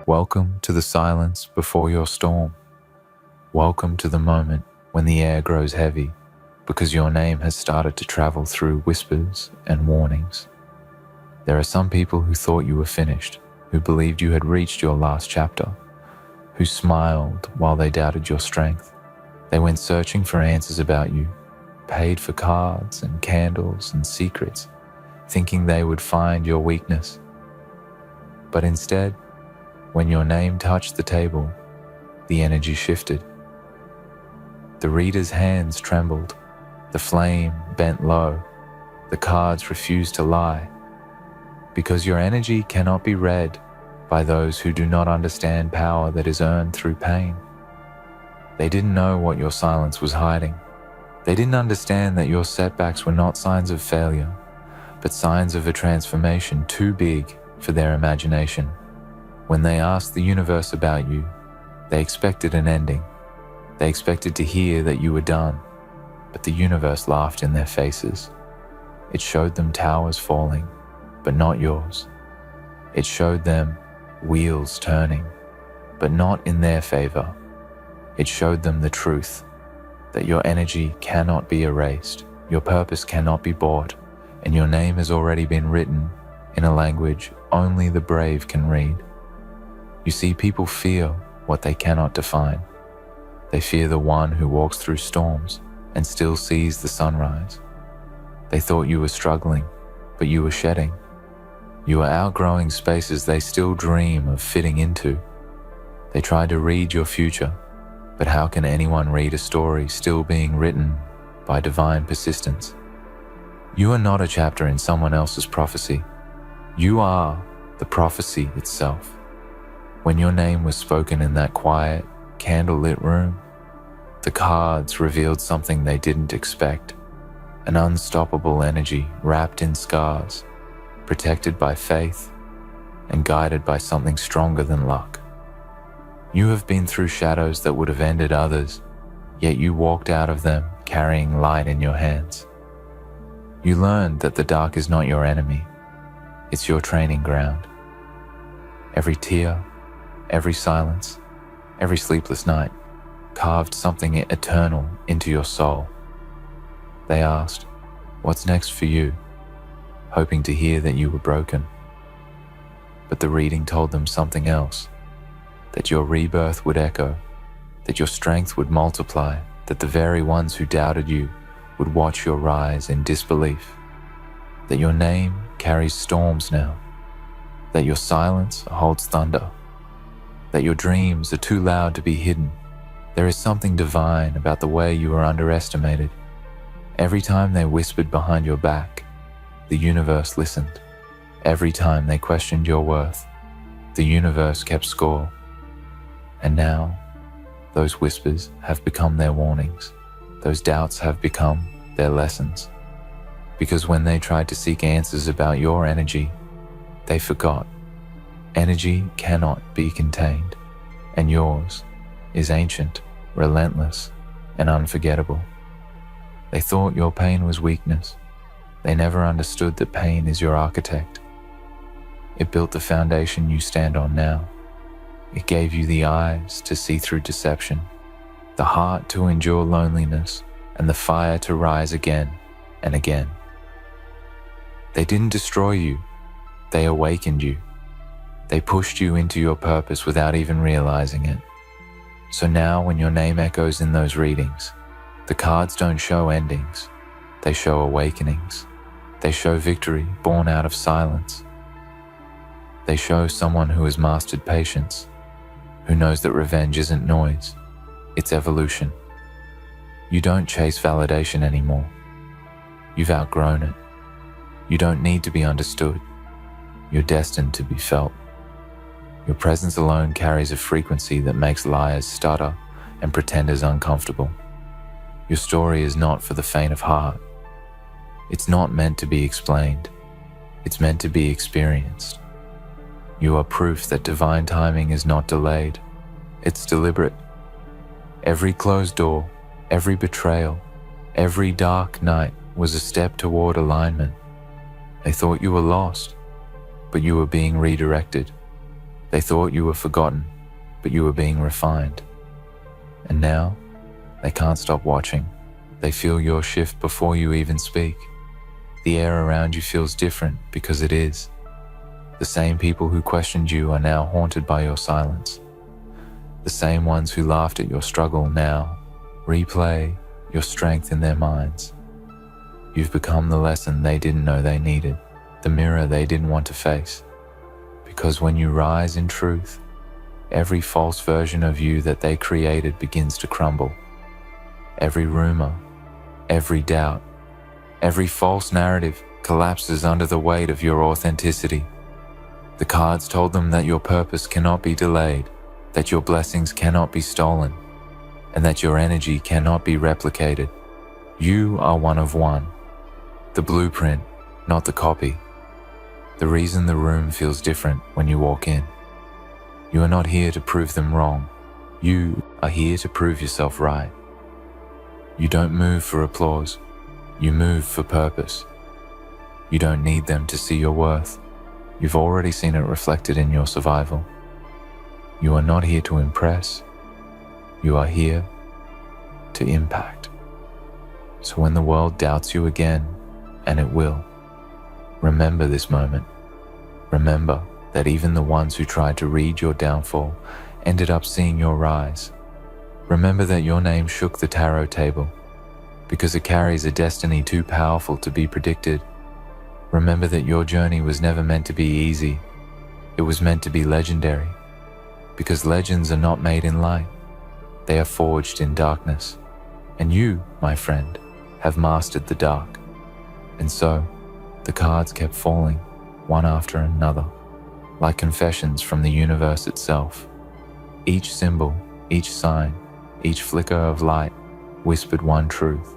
Welcome to the silence before your storm. Welcome to the moment when the air grows heavy because your name has started to travel through whispers and warnings. There are some people who thought you were finished, who believed you had reached your last chapter, who smiled while they doubted your strength. They went searching for answers about you, paid for cards and candles and secrets, thinking they would find your weakness. But instead, when your name touched the table, the energy shifted. The reader's hands trembled, the flame bent low, the cards refused to lie, because your energy cannot be read by those who do not understand power that is earned through pain. They didn't know what your silence was hiding. They didn't understand that your setbacks were not signs of failure, but signs of a transformation too big for their imagination. When they asked the universe about you, they expected an ending. They expected to hear that you were done, but the universe laughed in their faces. It showed them towers falling, but not yours. It showed them wheels turning, but not in their favor. It showed them the truth, that your energy cannot be erased, your purpose cannot be bought, and your name has already been written in a language only the brave can read. You see, people fear what they cannot define. They fear the one who walks through storms and still sees the sunrise. They thought you were struggling, but you were shedding. You were outgrowing spaces they still dream of fitting into. They tried to read your future, but how can anyone read a story still being written by divine persistence? You are not a chapter in someone else's prophecy. You are the prophecy itself. When your name was spoken in that quiet, candlelit room, the cards revealed something they didn't expect, an unstoppable energy wrapped in scars, protected by faith and guided by something stronger than luck. You have been through shadows that would have ended others, yet you walked out of them carrying light in your hands. You learned that the dark is not your enemy, it's your training ground. Every tear, every silence, every sleepless night carved something eternal into your soul. They asked, "What's next for you?" hoping to hear that you were broken. But the reading told them something else, that your rebirth would echo, that your strength would multiply, that the very ones who doubted you would watch your rise in disbelief, that your name carries storms now, that your silence holds thunder, that your dreams are too loud to be hidden. There is something divine about the way you were underestimated. Every time they whispered behind your back, the universe listened. Every time they questioned your worth, the universe kept score. And now, those whispers have become their warnings. Those doubts have become their lessons. Because when they tried to seek answers about your energy, they forgot. Energy cannot be contained, and yours is ancient, relentless, and unforgettable. They thought your pain was weakness. They never understood that pain is your architect. It built the foundation you stand on now. It gave you the eyes to see through deception, the heart to endure loneliness, and the fire to rise again and again. They didn't destroy you, they awakened you. They pushed you into your purpose without even realizing it. So now when your name echoes in those readings, the cards don't show endings, they show awakenings. They show victory born out of silence. They show someone who has mastered patience, who knows that revenge isn't noise, it's evolution. You don't chase validation anymore. You've outgrown it. You don't need to be understood. You're destined to be felt. Your presence alone carries a frequency that makes liars stutter and pretenders uncomfortable. Your story is not for the faint of heart. It's not meant to be explained. It's meant to be experienced. You are proof that divine timing is not delayed. It's deliberate. Every closed door, every betrayal, every dark night was a step toward alignment. They thought you were lost, but you were being redirected. They thought you were forgotten, but you were being refined. And now, they can't stop watching. They feel your shift before you even speak. The air around you feels different because it is. The same people who questioned you are now haunted by your silence. The same ones who laughed at your struggle now replay your strength in their minds. You've become the lesson they didn't know they needed, the mirror they didn't want to face. Because when you rise in truth, every false version of you that they created begins to crumble. Every rumor, every doubt, every false narrative collapses under the weight of your authenticity. The cards told them that your purpose cannot be delayed, that your blessings cannot be stolen, and that your energy cannot be replicated. You are one of one. The blueprint, not the copy. The reason the room feels different when you walk in. You are not here to prove them wrong. You are here to prove yourself right. You don't move for applause. You move for purpose. You don't need them to see your worth. You've already seen it reflected in your survival. You are not here to impress. You are here to impact. So when the world doubts you again, and it will, remember this moment. Remember that even the ones who tried to read your downfall ended up seeing your rise. Remember that your name shook the tarot table because it carries a destiny too powerful to be predicted. Remember that your journey was never meant to be easy. It was meant to be legendary, because legends are not made in light. They are forged in darkness. And you, my friend, have mastered the dark. And so, the cards kept falling, one after another, like confessions from the universe itself. Each symbol, each sign, each flicker of light whispered one truth.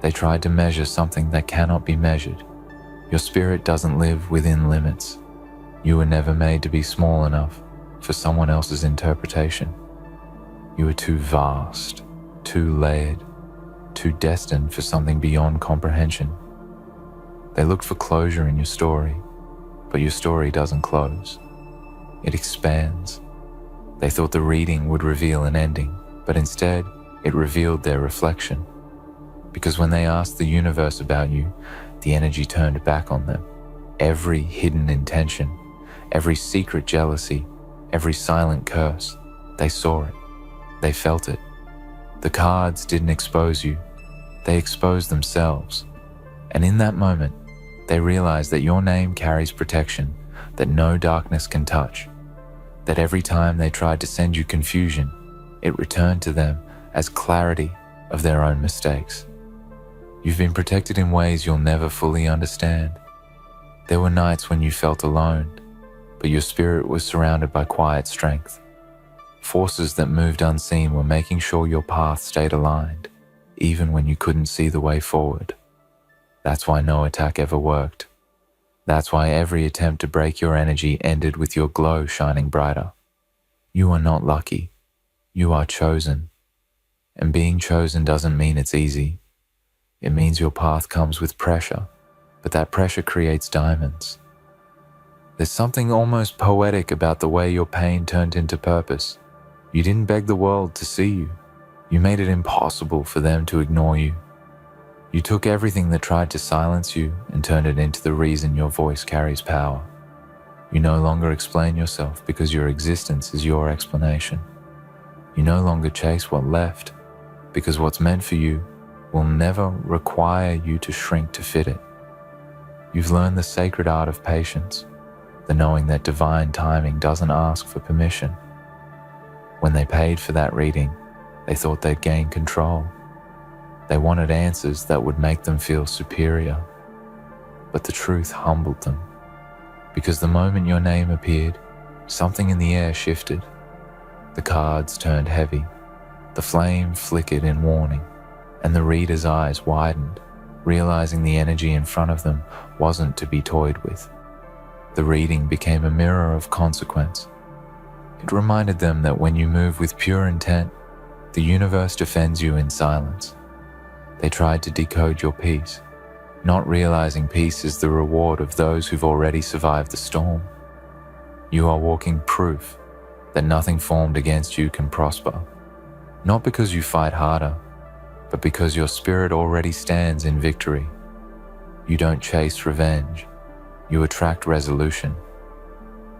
They tried to measure something that cannot be measured. Your spirit doesn't live within limits. You were never made to be small enough for someone else's interpretation. You were too vast, too layered, too destined for something beyond comprehension. They looked for closure in your story, but your story doesn't close. It expands. They thought the reading would reveal an ending, but instead, it revealed their reflection. Because when they asked the universe about you, the energy turned back on them. Every hidden intention, every secret jealousy, every silent curse, they saw it. They felt it. The cards didn't expose you. They exposed themselves. And in that moment, they realized that your name carries protection that no darkness can touch. That every time they tried to send you confusion, it returned to them as clarity of their own mistakes. You've been protected in ways you'll never fully understand. There were nights when you felt alone, but your spirit was surrounded by quiet strength. Forces that moved unseen were making sure your path stayed aligned, even when you couldn't see the way forward. That's why no attack ever worked. That's why every attempt to break your energy ended with your glow shining brighter. You are not lucky. You are chosen. And being chosen doesn't mean it's easy. It means your path comes with pressure, but that pressure creates diamonds. There's something almost poetic about the way your pain turned into purpose. You didn't beg the world to see you. You made it impossible for them to ignore you. You took everything that tried to silence you and turned it into the reason your voice carries power. You no longer explain yourself because your existence is your explanation. You no longer chase what left because what's meant for you will never require you to shrink to fit it. You've learned the sacred art of patience, the knowing that divine timing doesn't ask for permission. When they paid for that reading, they thought they'd gain control. They wanted answers that would make them feel superior. But the truth humbled them, because the moment your name appeared, something in the air shifted. The cards turned heavy, the flame flickered in warning, and the reader's eyes widened, realizing the energy in front of them wasn't to be toyed with. The reading became a mirror of consequence. It reminded them that when you move with pure intent, the universe defends you in silence. They tried to decode your peace, not realizing peace is the reward of those who've already survived the storm. You are walking proof that nothing formed against you can prosper, not because you fight harder, but because your spirit already stands in victory. You don't chase revenge, you attract resolution.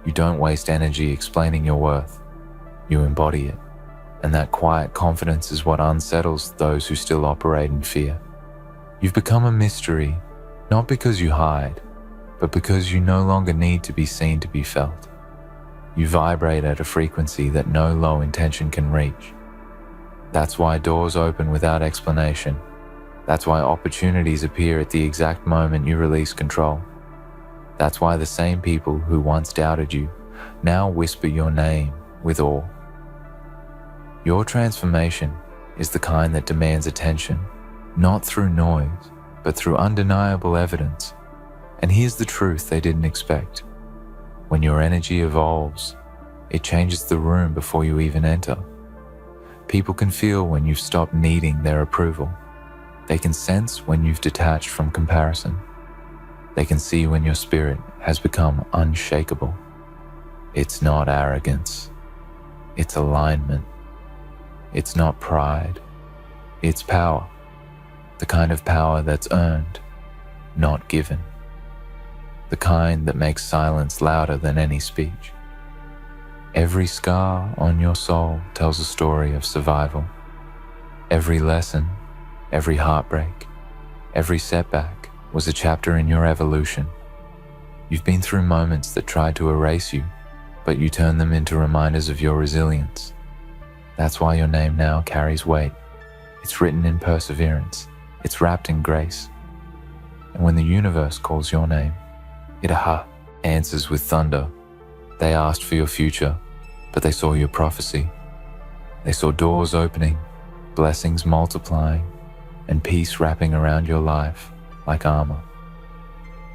You don't waste energy explaining your worth, you embody it. And that quiet confidence is what unsettles those who still operate in fear. You've become a mystery, not because you hide, but because you no longer need to be seen to be felt. You vibrate at a frequency that no low intention can reach. That's why doors open without explanation. That's why opportunities appear at the exact moment you release control. That's why the same people who once doubted you now whisper your name with awe. Your transformation is the kind that demands attention, not through noise, but through undeniable evidence. And here's the truth they didn't expect. When your energy evolves, it changes the room before you even enter. People can feel when you've stopped needing their approval. They can sense when you've detached from comparison. They can see when your spirit has become unshakable. It's not arrogance. It's alignment. It's not pride. It's power. The kind of power that's earned, not given. The kind that makes silence louder than any speech. Every scar on your soul tells a story of survival. Every lesson, every heartbreak, every setback was a chapter in your evolution. You've been through moments that tried to erase you, but you turned them into reminders of your resilience. That's why your name now carries weight. It's written in perseverance. It's wrapped in grace. And when the universe calls your name, it answers with thunder. They asked for your future, but they saw your prophecy. They saw doors opening, blessings multiplying, and peace wrapping around your life like armor.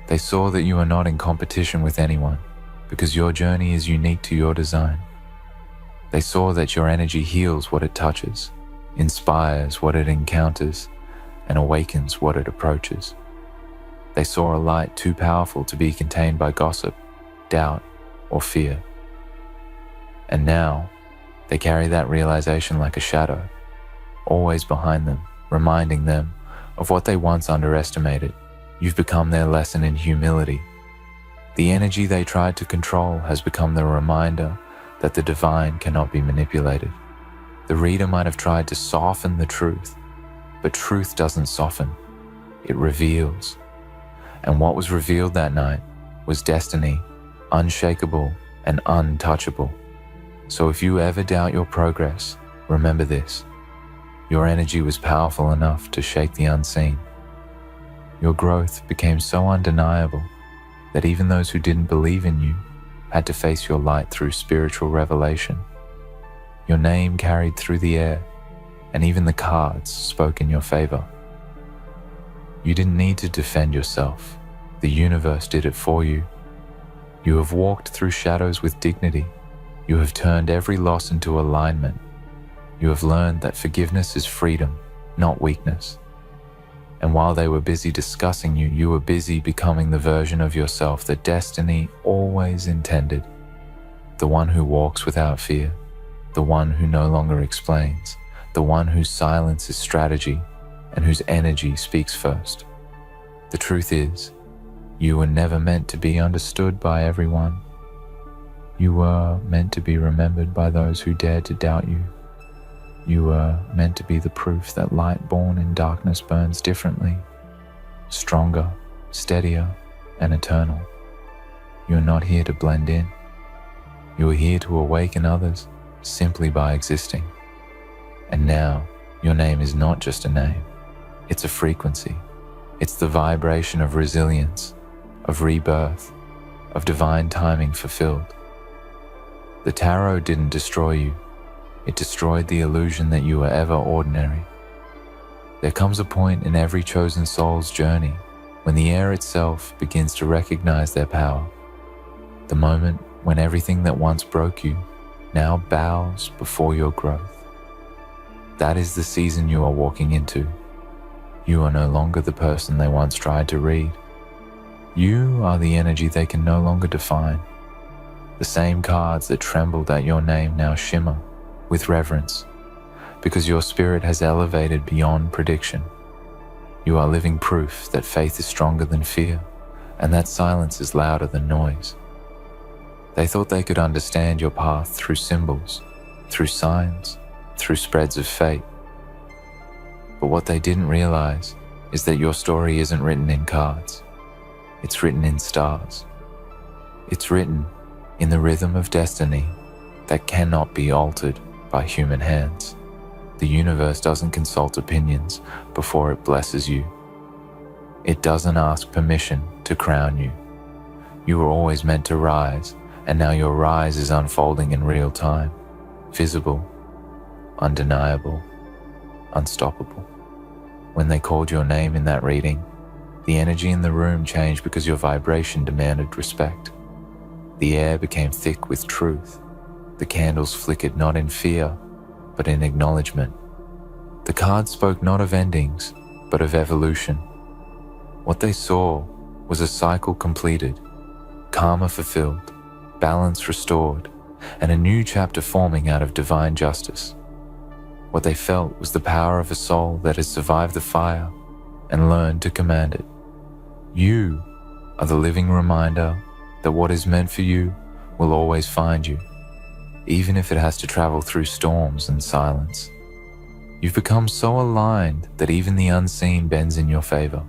They saw that you are not in competition with anyone because your journey is unique to your design. They saw that your energy heals what it touches, inspires what it encounters, and awakens what it approaches. They saw a light too powerful to be contained by gossip, doubt, or fear. And now, they carry that realization like a shadow, always behind them, reminding them of what they once underestimated. You've become their lesson in humility. The energy they tried to control has become the reminder that the divine cannot be manipulated. The reader might have tried to soften the truth, but truth doesn't soften, it reveals. And what was revealed that night was destiny, unshakable and untouchable. So if you ever doubt your progress, remember this. Your energy was powerful enough to shake the unseen. Your growth became so undeniable that even those who didn't believe in you had to face your light through spiritual revelation. Your name carried through the air, and even the cards spoke in your favor. You didn't need to defend yourself. The universe did it for you. You have walked through shadows with dignity. You have turned every loss into alignment. You have learned that forgiveness is freedom, not weakness. And while they were busy discussing you, you were busy becoming the version of yourself that destiny always intended. The one who walks without fear, the one who no longer explains, the one whose silence is strategy and whose energy speaks first. The truth is, you were never meant to be understood by everyone. You were meant to be remembered by those who dared to doubt you. You were meant to be the proof that light born in darkness burns differently, stronger, steadier, and eternal. You are not here to blend in. You are here to awaken others simply by existing. And now, your name is not just a name. It's a frequency. It's the vibration of resilience, of rebirth, of divine timing fulfilled. The tarot didn't destroy you. It destroyed the illusion that you were ever ordinary. There comes a point in every chosen soul's journey when the air itself begins to recognize their power. The moment when everything that once broke you now bows before your growth. That is the season you are walking into. You are no longer the person they once tried to read. You are the energy they can no longer define. The same cards that trembled at your name now shimmer with reverence, because your spirit has elevated beyond prediction. You are living proof that faith is stronger than fear, and that silence is louder than noise. They thought they could understand your path through symbols, through signs, through spreads of fate. But what they didn't realize is that your story isn't written in cards. It's written in stars. It's written in the rhythm of destiny that cannot be altered by human hands. The universe doesn't consult opinions before it blesses you. It doesn't ask permission to crown you. You were always meant to rise, and now your rise is unfolding in real time, visible, undeniable, unstoppable. When they called your name in that reading, the energy in the room changed because your vibration demanded respect. The air became thick with truth. The candles flickered not in fear, but in acknowledgement. The cards spoke not of endings, but of evolution. What they saw was a cycle completed, karma fulfilled, balance restored, and a new chapter forming out of divine justice. What they felt was the power of a soul that has survived the fire and learned to command it. You are the living reminder that what is meant for you will always find you, even if it has to travel through storms and silence. You've become so aligned that even the unseen bends in your favor.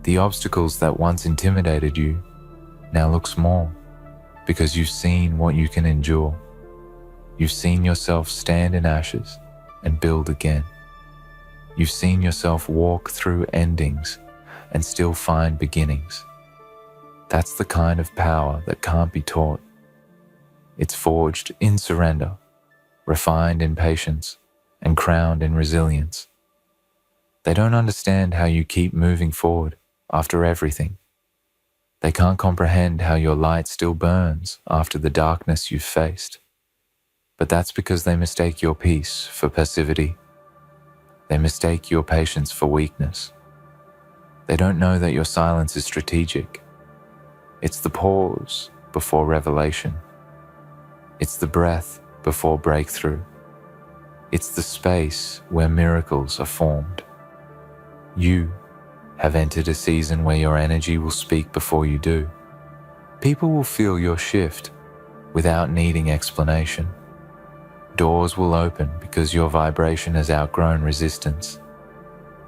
The obstacles that once intimidated you now look small because you've seen what you can endure. You've seen yourself stand in ashes and build again. You've seen yourself walk through endings and still find beginnings. That's the kind of power that can't be taught. It's forged in surrender, refined in patience, and crowned in resilience. They don't understand how you keep moving forward after everything. They can't comprehend how your light still burns after the darkness you've faced. But that's because they mistake your peace for passivity. They mistake your patience for weakness. They don't know that your silence is strategic. It's the pause before revelation. It's the breath before breakthrough. It's the space where miracles are formed. You have entered a season where your energy will speak before you do. People will feel your shift without needing explanation. Doors will open because your vibration has outgrown resistance.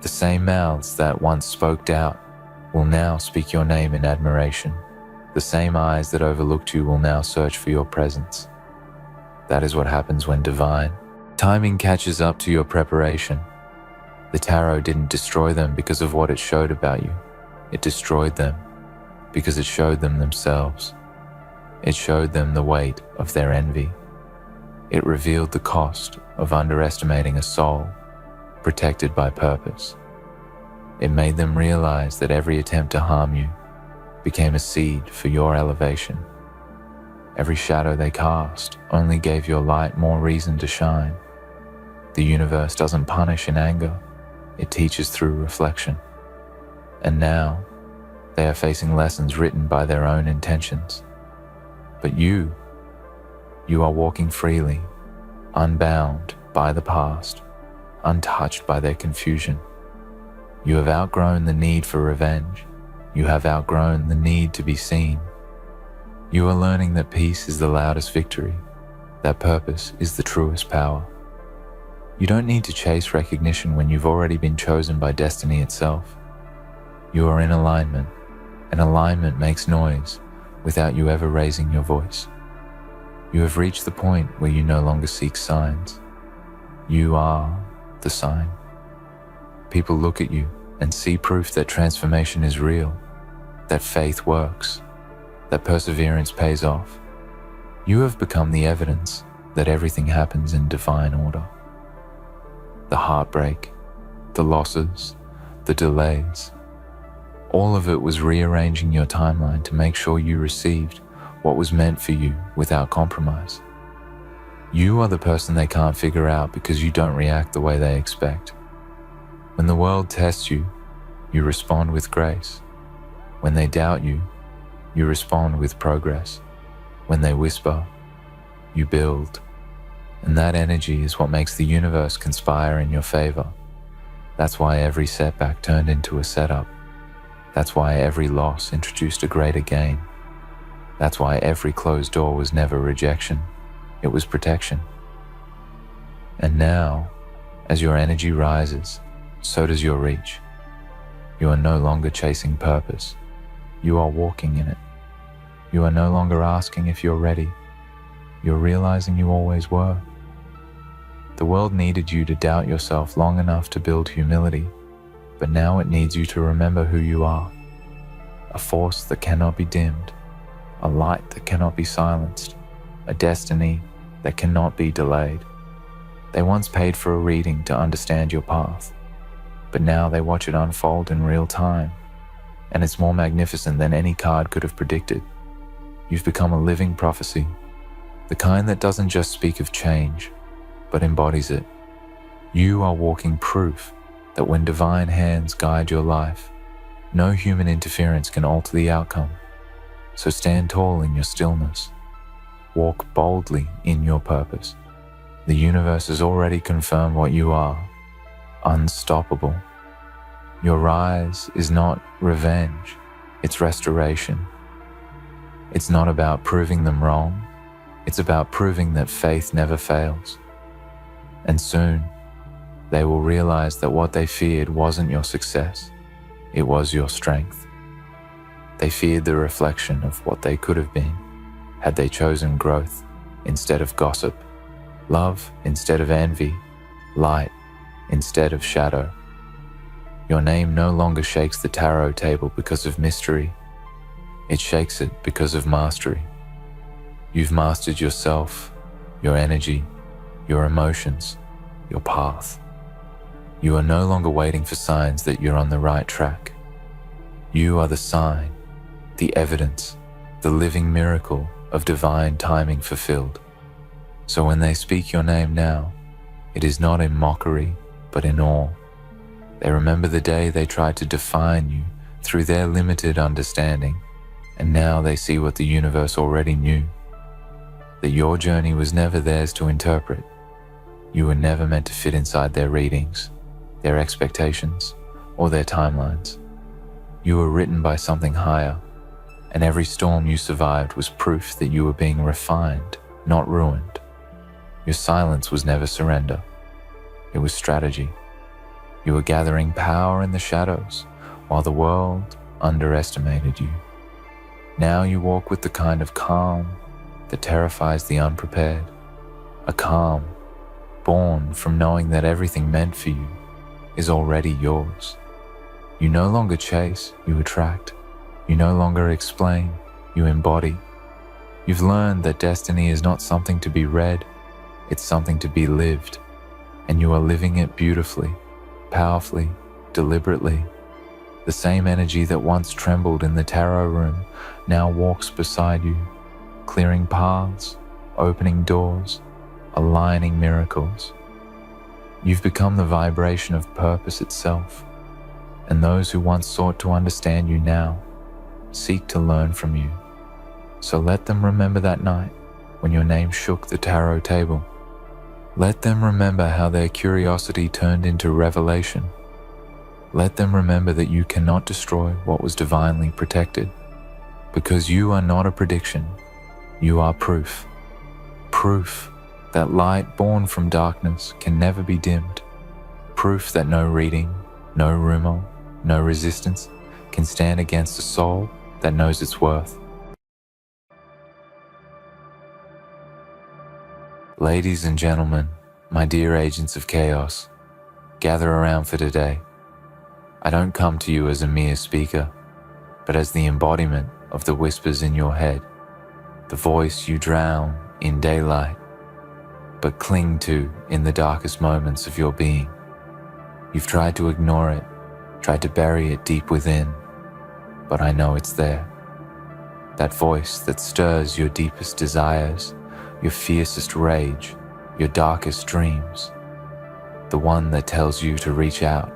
The same mouths that once spoke doubt will now speak your name in admiration. The same eyes that overlooked you will now search for your presence. That is what happens when divine timing catches up to your preparation. The tarot didn't destroy them because of what it showed about you. It destroyed them because it showed them themselves. It showed them the weight of their envy. It revealed the cost of underestimating a soul protected by purpose. It made them realize that every attempt to harm you became a seed for your elevation. Every shadow they cast only gave your light more reason to shine. The universe doesn't punish in anger, it teaches through reflection. And now, they are facing lessons written by their own intentions. But you are walking freely, unbound by the past, untouched by their confusion. You have outgrown the need for revenge. You have outgrown the need to be seen. You are learning that peace is the loudest victory, that purpose is the truest power. You don't need to chase recognition when you've already been chosen by destiny itself. You are in alignment, and alignment makes noise without you ever raising your voice. You have reached the point where you no longer seek signs. You are the sign. People look at you and see proof that transformation is real, that faith works, that perseverance pays off. You have become the evidence that everything happens in divine order. The heartbreak, the losses, the delays, all of it was rearranging your timeline to make sure you received what was meant for you without compromise. You are the person they can't figure out because you don't react the way they expect. When the world tests you, you respond with grace. When they doubt you, you respond with progress. When they whisper, you build. And that energy is what makes the universe conspire in your favor. That's why every setback turned into a setup. That's why every loss introduced a greater gain. That's why every closed door was never rejection. It was protection. And now, as your energy rises, so does your reach. You are no longer chasing purpose. You are walking in it. You are no longer asking if you're ready. You're realizing you always were. The world needed you to doubt yourself long enough to build humility, but now it needs you to remember who you are. A force that cannot be dimmed, a light that cannot be silenced, a destiny that cannot be delayed. They once paid for a reading to understand your path, but now they watch it unfold in real time, and it's more magnificent than any card could have predicted. You've become a living prophecy, the kind that doesn't just speak of change, but embodies it. You are walking proof that when divine hands guide your life, no human interference can alter the outcome. So stand tall in your stillness. Walk boldly in your purpose. The universe has already confirmed what you are: unstoppable. Your rise is not revenge, it's restoration. It's not about proving them wrong, it's about proving that faith never fails. And soon, they will realize that what they feared wasn't your success, it was your strength. They feared the reflection of what they could have been had they chosen growth instead of gossip, love instead of envy, light instead of shadow. Your name no longer shakes the tarot table because of mystery. It shakes it because of mastery. You've mastered yourself, your energy, your emotions, your path. You are no longer waiting for signs that you're on the right track. You are the sign, the evidence, the living miracle of divine timing fulfilled. So when they speak your name now, it is not in mockery, but in awe. They remember the day they tried to define you through their limited understanding, and now they see what the universe already knew, that your journey was never theirs to interpret. You were never meant to fit inside their readings, their expectations, or their timelines. You were written by something higher, and every storm you survived was proof that you were being refined, not ruined. Your silence was never surrender. It was strategy. You were gathering power in the shadows, while the world underestimated you. Now you walk with the kind of calm that terrifies the unprepared, a calm born from knowing that everything meant for you is already yours. You no longer chase, you attract. You no longer explain, you embody. You've learned that destiny is not something to be read, it's something to be lived, and you are living it beautifully, powerfully, deliberately. The same energy that once trembled in the tarot room now walks beside you, clearing paths, opening doors, aligning miracles. You've become the vibration of purpose itself, and those who once sought to understand you now seek to learn from you. So let them remember that night when your name shook the tarot table. Let them remember how their curiosity turned into revelation. Let them remember that you cannot destroy what was divinely protected, because you are not a prediction, you are proof. Proof that light born from darkness can never be dimmed. Proof that no reading, no rumor, no resistance can stand against a soul that knows its worth. Ladies and gentlemen, my dear agents of chaos, gather around for today. I don't come to you as a mere speaker, but as the embodiment of the whispers in your head, the voice you drown in daylight, but cling to in the darkest moments of your being. You've tried to ignore it, tried to bury it deep within, but I know it's there. That voice that stirs your deepest desires, your fiercest rage, your darkest dreams. The one that tells you to reach out,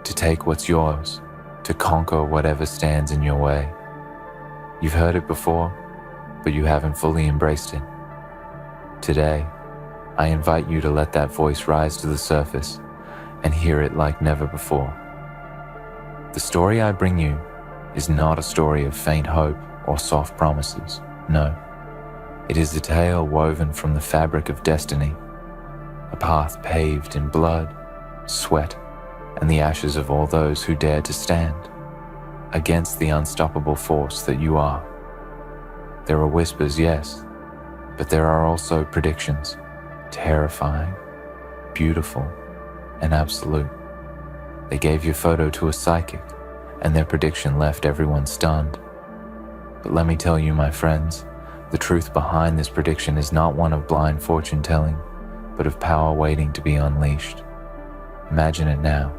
to take what's yours, to conquer whatever stands in your way. You've heard it before, but you haven't fully embraced it. Today, I invite you to let that voice rise to the surface and hear it like never before. The story I bring you is not a story of faint hope or soft promises. No, it is a tale woven from the fabric of destiny, a path paved in blood, sweat, and the ashes of all those who dare to stand against the unstoppable force that you are. There are whispers, yes, but there are also predictions, terrifying, beautiful, and absolute. They gave your photo to a psychic, and their prediction left everyone stunned. But let me tell you, my friends, the truth behind this prediction is not one of blind fortune telling, but of power waiting to be unleashed. Imagine it now,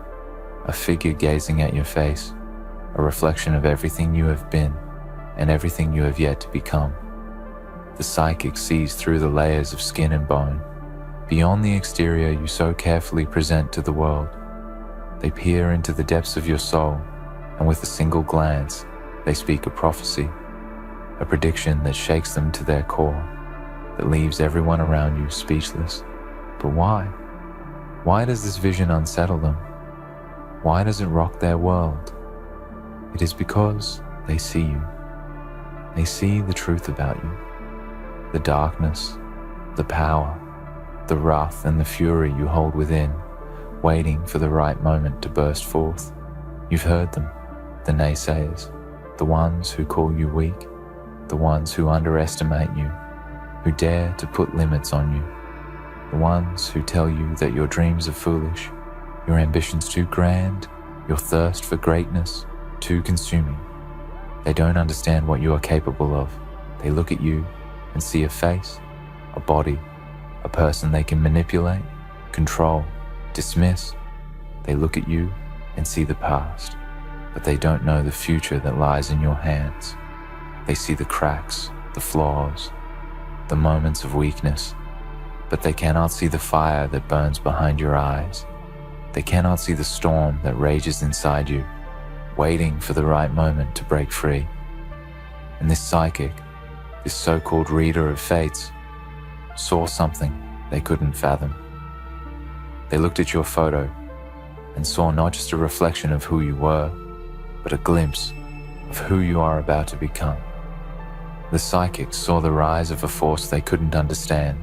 a figure gazing at your face, a reflection of everything you have been and everything you have yet to become. The psychic sees through the layers of skin and bone, beyond the exterior you so carefully present to the world. They peer into the depths of your soul, and with a single glance, they speak a prophecy, a prediction that shakes them to their core, that leaves everyone around you speechless. But why? Why does this vision unsettle them? Why does it rock their world? It is because they see you. They see the truth about you, the darkness, the power, the wrath and the fury you hold within, waiting for the right moment to burst forth. You've heard them, the naysayers, the ones who call you weak, the ones who underestimate you, who dare to put limits on you, the ones who tell you that your dreams are foolish, your ambitions too grand, your thirst for greatness too consuming. They don't understand what you are capable of. They look at you and see a face, a body, a person they can manipulate, control, dismiss. They look at you and see the past, but they don't know the future that lies in your hands. They see the cracks, the flaws, the moments of weakness, but they cannot see the fire that burns behind your eyes. They cannot see the storm that rages inside you, waiting for the right moment to break free. And this psychic, this so-called reader of fates, saw something they couldn't fathom. They looked at your photo and saw not just a reflection of who you were, but a glimpse of who you are about to become. The psychics saw the rise of a force they couldn't understand,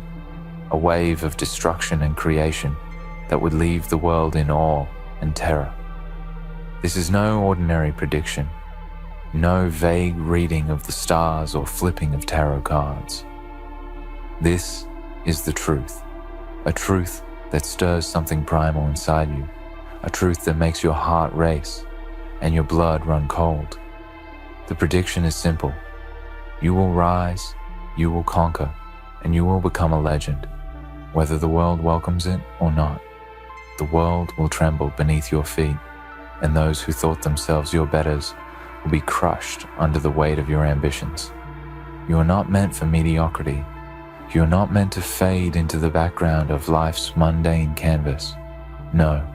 a wave of destruction and creation that would leave the world in awe and terror. This is no ordinary prediction, no vague reading of the stars or flipping of tarot cards. This is the truth, a truth that stirs something primal inside you, a truth that makes your heart race and your blood run cold. The prediction is simple. You will rise, you will conquer, and you will become a legend. Whether the world welcomes it or not, the world will tremble beneath your feet, and those who thought themselves your betters will be crushed under the weight of your ambitions. You are not meant for mediocrity. You are not meant to fade into the background of life's mundane canvas. No,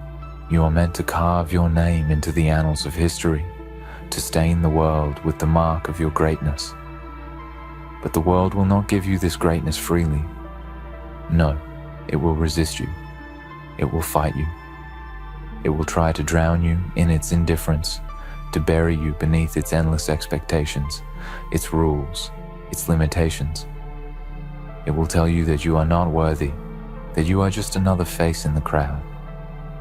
you are meant to carve your name into the annals of history, to stain the world with the mark of your greatness. But the world will not give you this greatness freely. No, it will resist you. It will fight you. It will try to drown you in its indifference, to bury you beneath its endless expectations, its rules, its limitations. It will tell you that you are not worthy, that you are just another face in the crowd,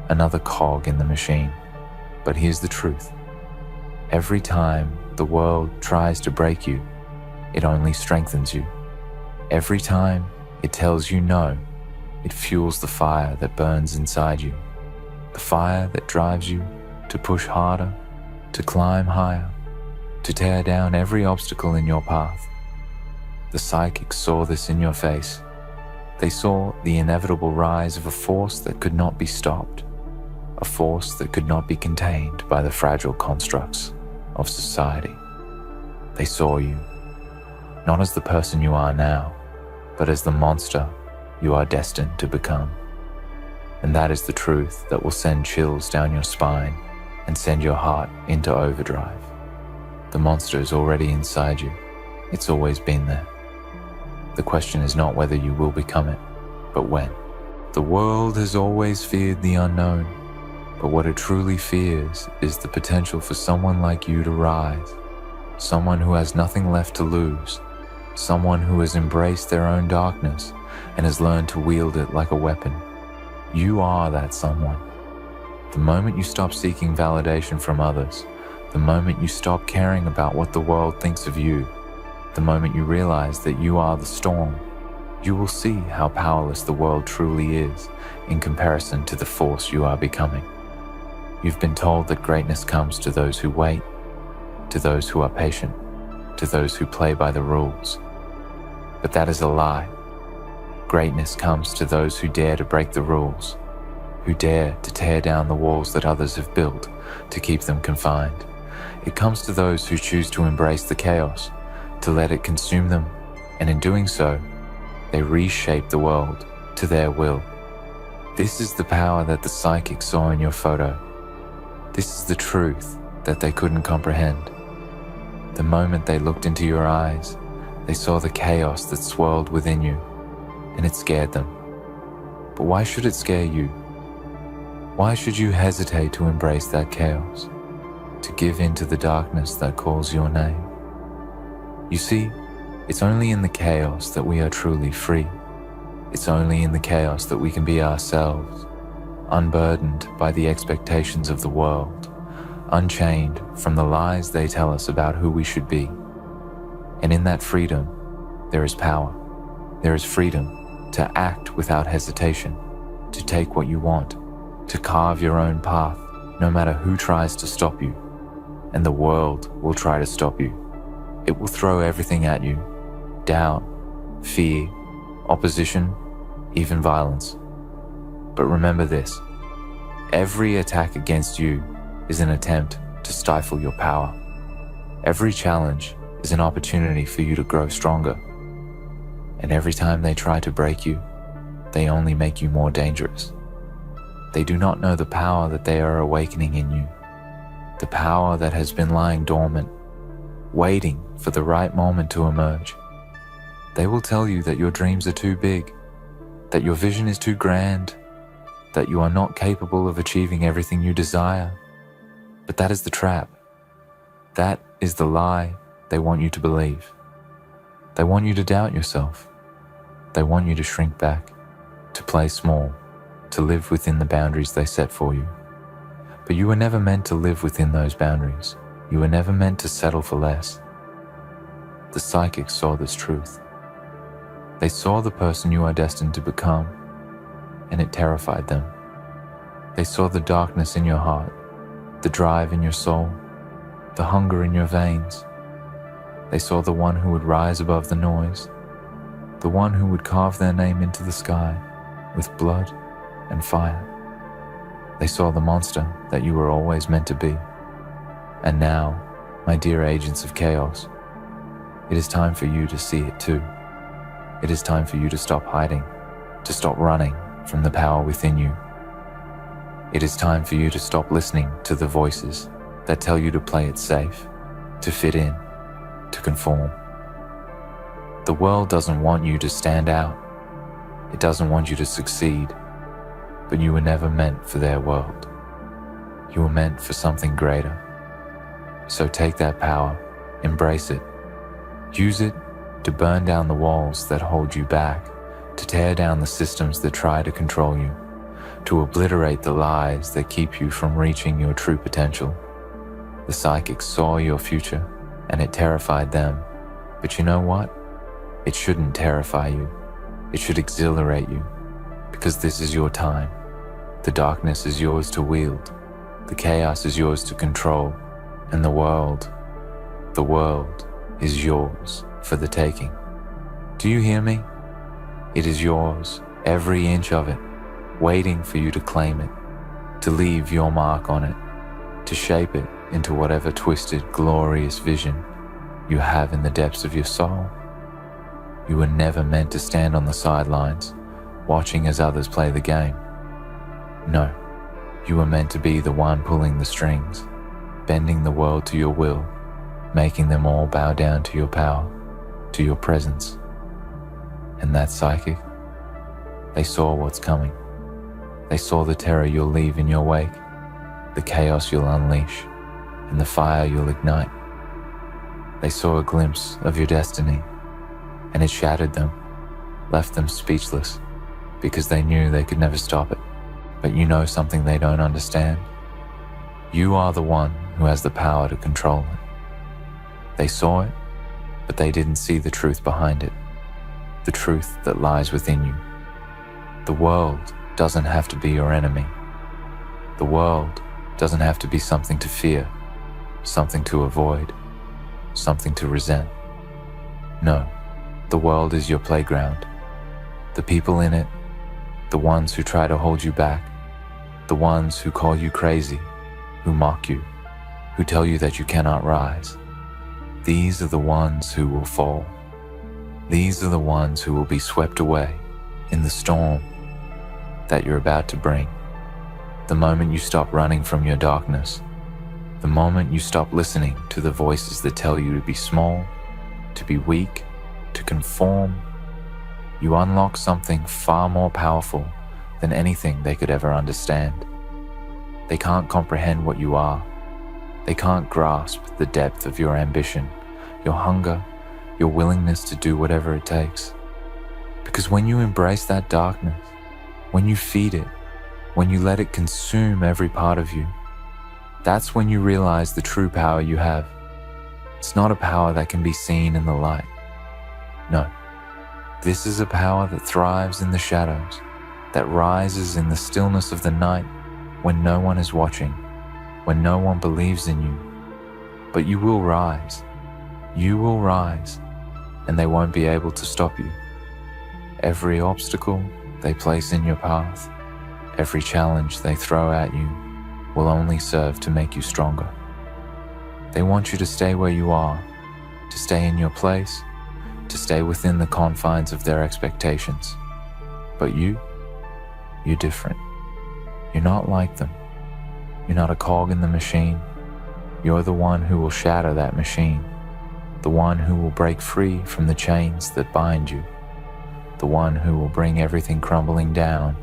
another cog in the machine. But here's the truth. Every time the world tries to break you, it only strengthens you. Every time it tells you no, it fuels the fire that burns inside you. The fire that drives you to push harder, to climb higher, to tear down every obstacle in your path. The psychics saw this in your face. They saw the inevitable rise of a force that could not be stopped, a force that could not be contained by the fragile constructs of society. They saw you, not as the person you are now, but as the monster you are destined to become. And that is the truth that will send chills down your spine and send your heart into overdrive. The monster is already inside you. It's always been there. The question is not whether you will become it, but when. The world has always feared the unknown, but what it truly fears is the potential for someone like you to rise, someone who has nothing left to lose, someone who has embraced their own darkness and has learned to wield it like a weapon. You are that someone. The moment you stop seeking validation from others, the moment you stop caring about what the world thinks of you, the moment you realize that you are the storm, you will see how powerless the world truly is in comparison to the force you are becoming. You've been told that greatness comes to those who wait, to those who are patient, to those who play by the rules. But that is a lie. Greatness comes to those who dare to break the rules, who dare to tear down the walls that others have built to keep them confined. It comes to those who choose to embrace the chaos, to let it consume them, and in doing so, they reshape the world to their will. This is the power that the psychic saw in your photo. This is the truth that they couldn't comprehend. The moment they looked into your eyes, they saw the chaos that swirled within you, and it scared them. But why should it scare you? Why should you hesitate to embrace that chaos, to give in to the darkness that calls your name? You see, it's only in the chaos that we are truly free. It's only in the chaos that we can be ourselves, unburdened by the expectations of the world, unchained from the lies they tell us about who we should be. And in that freedom, there is power. There is freedom to act without hesitation, to take what you want, to carve your own path, no matter who tries to stop you. And the world will try to stop you. It will throw everything at you: doubt, fear, opposition, even violence. But remember this: every attack against you is an attempt to stifle your power. Every challenge is an opportunity for you to grow stronger. And every time they try to break you, they only make you more dangerous. They do not know the power that they are awakening in you, the power that has been lying dormant, waiting for the right moment to emerge. They will tell you that your dreams are too big, that your vision is too grand, that you are not capable of achieving everything you desire. But that is the trap. That is the lie they want you to believe. They want you to doubt yourself. They want you to shrink back, to play small, to live within the boundaries they set for you. But you were never meant to live within those boundaries. You were never meant to settle for less. The psychics saw this truth. They saw the person you are destined to become, and it terrified them. They saw the darkness in your heart, the drive in your soul, the hunger in your veins. They saw the one who would rise above the noise, the one who would carve their name into the sky with blood and fire. They saw the monster that you were always meant to be. And now, my dear agents of chaos, it is time for you to see it too. It is time for you to stop hiding, to stop running from the power within you. It is time for you to stop listening to the voices that tell you to play it safe, to fit in, to conform. The world doesn't want you to stand out. It doesn't want you to succeed, but you were never meant for their world. You were meant for something greater. So take that power, embrace it, use it to burn down the walls that hold you back, to tear down the systems that try to control you, to obliterate the lies that keep you from reaching your true potential. The psychics saw your future and it terrified them. But you know what? It shouldn't terrify you. It should exhilarate you, because this is your time. The darkness is yours to wield. The chaos is yours to control. And the world is yours for the taking. Do you hear me? It is yours, every inch of it, waiting for you to claim it, to leave your mark on it, to shape it into whatever twisted, glorious vision you have in the depths of your soul. You were never meant to stand on the sidelines, watching as others play the game. No, you were meant to be the one pulling the strings, bending the world to your will, making them all bow down to your power, to your presence. And that psychic, they saw what's coming. They saw the terror you'll leave in your wake, the chaos you'll unleash, and the fire you'll ignite. They saw a glimpse of your destiny, and it shattered them, left them speechless, because they knew they could never stop it. But you know something they don't understand? You are the one who has the power to control it. They saw it, but they didn't see the truth behind it, the truth that lies within you. The world doesn't have to be your enemy. The world doesn't have to be something to fear, something to avoid, something to resent. No, the world is your playground. The people in it, the ones who try to hold you back, the ones who call you crazy, who mock you, who tell you that you cannot rise. These are the ones who will fall. These are the ones who will be swept away in the storm that you're about to bring. The moment you stop running from your darkness, the moment you stop listening to the voices that tell you to be small, to be weak, to conform, you unlock something far more powerful than anything they could ever understand. They can't comprehend what you are. They can't grasp the depth of your ambition, your hunger, your willingness to do whatever it takes. Because when you embrace that darkness, when you feed it, when you let it consume every part of you, that's when you realize the true power you have. It's not a power that can be seen in the light. No, this is a power that thrives in the shadows, that rises in the stillness of the night when no one is watching, when no one believes in you. But you will rise. You will rise, and they won't be able to stop you. Every obstacle they place in your path, every challenge they throw at you, will only serve to make you stronger. They want you to stay where you are, to stay in your place, to stay within the confines of their expectations. But you're different. You're not like them. You're not a cog in the machine. You're the one who will shatter that machine, the one who will break free from the chains that bind you, the one who will bring everything crumbling down,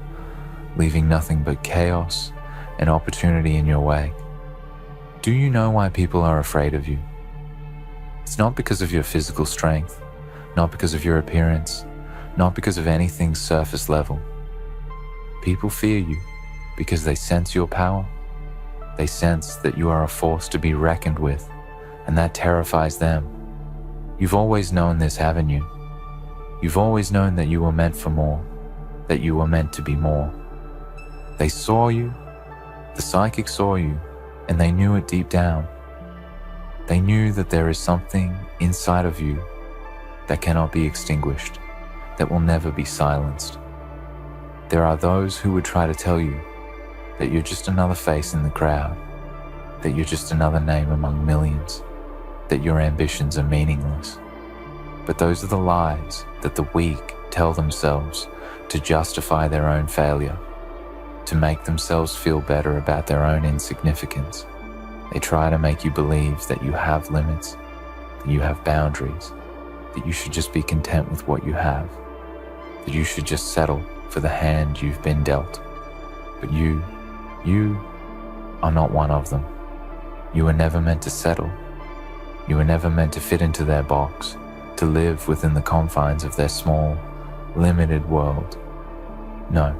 leaving nothing but chaos and opportunity in your way. Do you know why people are afraid of you? It's not because of your physical strength, not because of your appearance, not because of anything surface level. People fear you because they sense your power. They sense that you are a force to be reckoned with, and that terrifies them. You've always known this, haven't you? You've always known that you were meant for more, that you were meant to be more. They saw you, the psychic saw you, and they knew it deep down. They knew that there is something inside of you that cannot be extinguished, that will never be silenced. There are those who would try to tell you that you're just another face in the crowd, that you're just another name among millions, that your ambitions are meaningless. But those are the lies that the weak tell themselves to justify their own failure, to make themselves feel better about their own insignificance. They try to make you believe that you have limits, that you have boundaries, that you should just be content with what you have, that you should just settle for the hand you've been dealt. But you are not one of them. You were never meant to settle. You were never meant to fit into their box, to live within the confines of their small, limited world. No,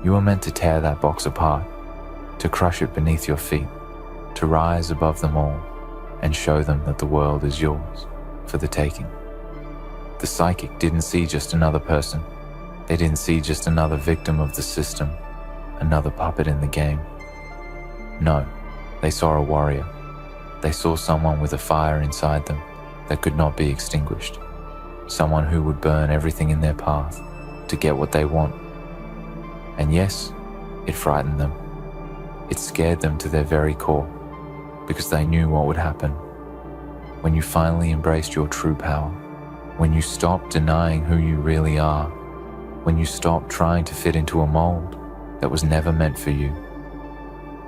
you were meant to tear that box apart, to crush it beneath your feet, to rise above them all and show them that the world is yours for the taking. The psychic didn't see just another person. They didn't see just another victim of the system, another puppet in the game. No, they saw a warrior. They saw someone with a fire inside them that could not be extinguished, someone who would burn everything in their path to get what they want. And yes, it frightened them. It scared them to their very core, because they knew what would happen. When you finally embraced your true power, when you stopped denying who you really are, when you stopped trying to fit into a mold that was never meant for you,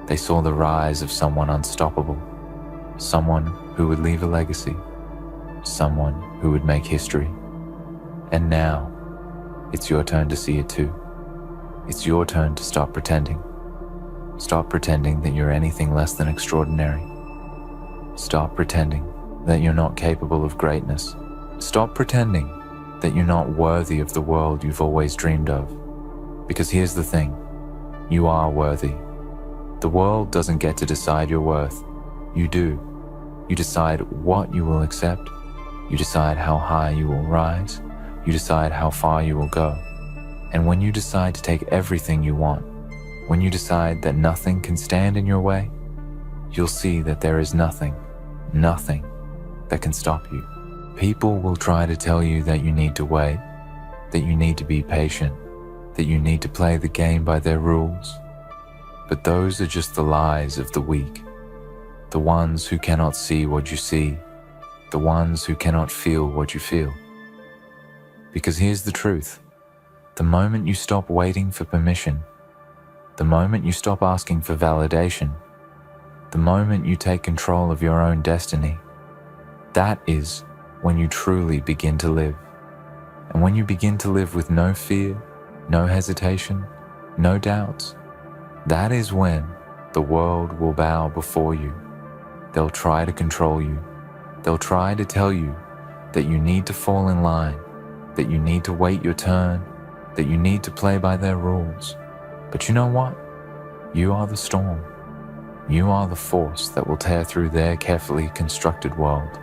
they saw the rise of someone unstoppable, someone who would leave a legacy, someone who would make history. And now, it's your turn to see it too. It's your turn to stop pretending. Stop pretending that you're anything less than extraordinary. Stop pretending that you're not capable of greatness. Stop pretending that you're not worthy of the world you've always dreamed of. Because here's the thing, you are worthy. The world doesn't get to decide your worth. You do. You decide what you will accept. You decide how high you will rise. You decide how far you will go. And when you decide to take everything you want, when you decide that nothing can stand in your way, you'll see that there is nothing that can stop you. People will try to tell you that you need to wait, that you need to be patient, that you need to play the game by their rules. But those are just the lies of the weak, the ones who cannot see what you see, the ones who cannot feel what you feel. Because here's the truth, the moment you stop waiting for permission, the moment you stop asking for validation, the moment you take control of your own destiny, that is when you truly begin to live. And when you begin to live with no fear, no hesitation, no doubts, that is when the world will bow before you. They'll try to control you. They'll try to tell you that you need to fall in line, that you need to wait your turn, that you need to play by their rules. But you know what? You are the storm. You are the force that will tear through their carefully constructed world,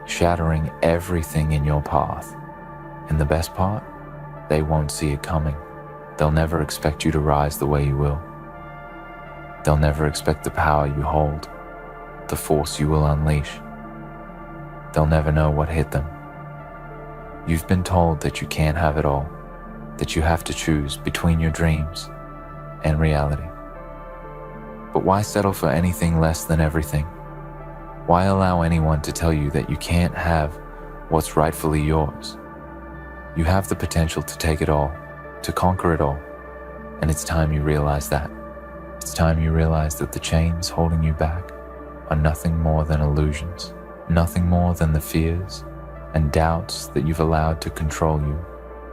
shattering everything in your path. And the best part? They won't see it coming. They'll never expect you to rise the way you will. They'll never expect the power you hold, the force you will unleash. They'll never know what hit them. You've been told that you can't have it all, that you have to choose between your dreams and reality. But why settle for anything less than everything? Why allow anyone to tell you that you can't have what's rightfully yours? You have the potential to take it all, to conquer it all, and it's time you realize that. It's time you realize that the chains holding you back are nothing more than illusions, nothing more than the fears and doubts that you've allowed to control you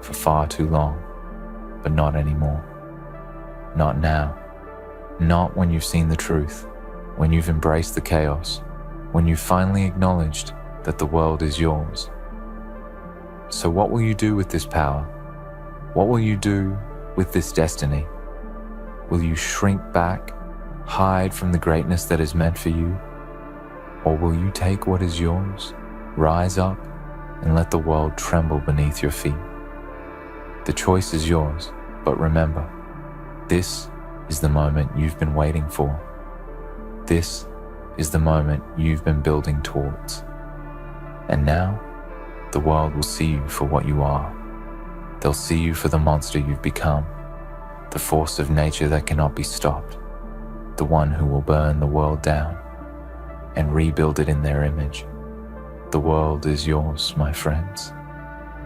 for far too long, but not anymore. Not now. Not when you've seen the truth, when you've embraced the chaos, when you've finally acknowledged that the world is yours. So what will you do with this power? What will you do with this destiny? Will you shrink back, hide from the greatness that is meant for you? Or will you take what is yours, rise up, and let the world tremble beneath your feet? The choice is yours, but remember, this is the moment you've been waiting for. This is the moment you've been building towards. And now, the world will see you for what you are. They'll see you for the monster you've become, the force of nature that cannot be stopped, the one who will burn the world down and rebuild it in their image. The world is yours, my friends,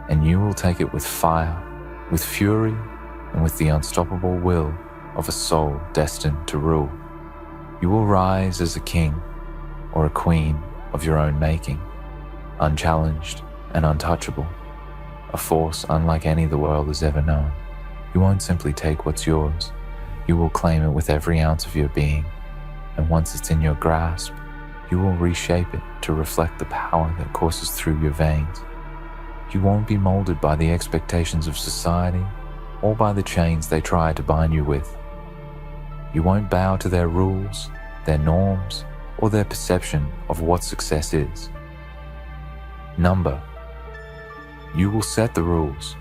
and you will take it with fire, with fury, and with the unstoppable will of a soul destined to rule. You will rise as a king or a queen of your own making, unchallenged and untouchable, a force unlike any the world has ever known. You won't simply take what's yours, you will claim it with every ounce of your being, and once it's in your grasp, you will reshape it to reflect the power that courses through your veins. You won't be molded by the expectations of society or by the chains they try to bind you with. You won't bow to their rules, their norms, or their perception of what success is. Number. You will set the rules.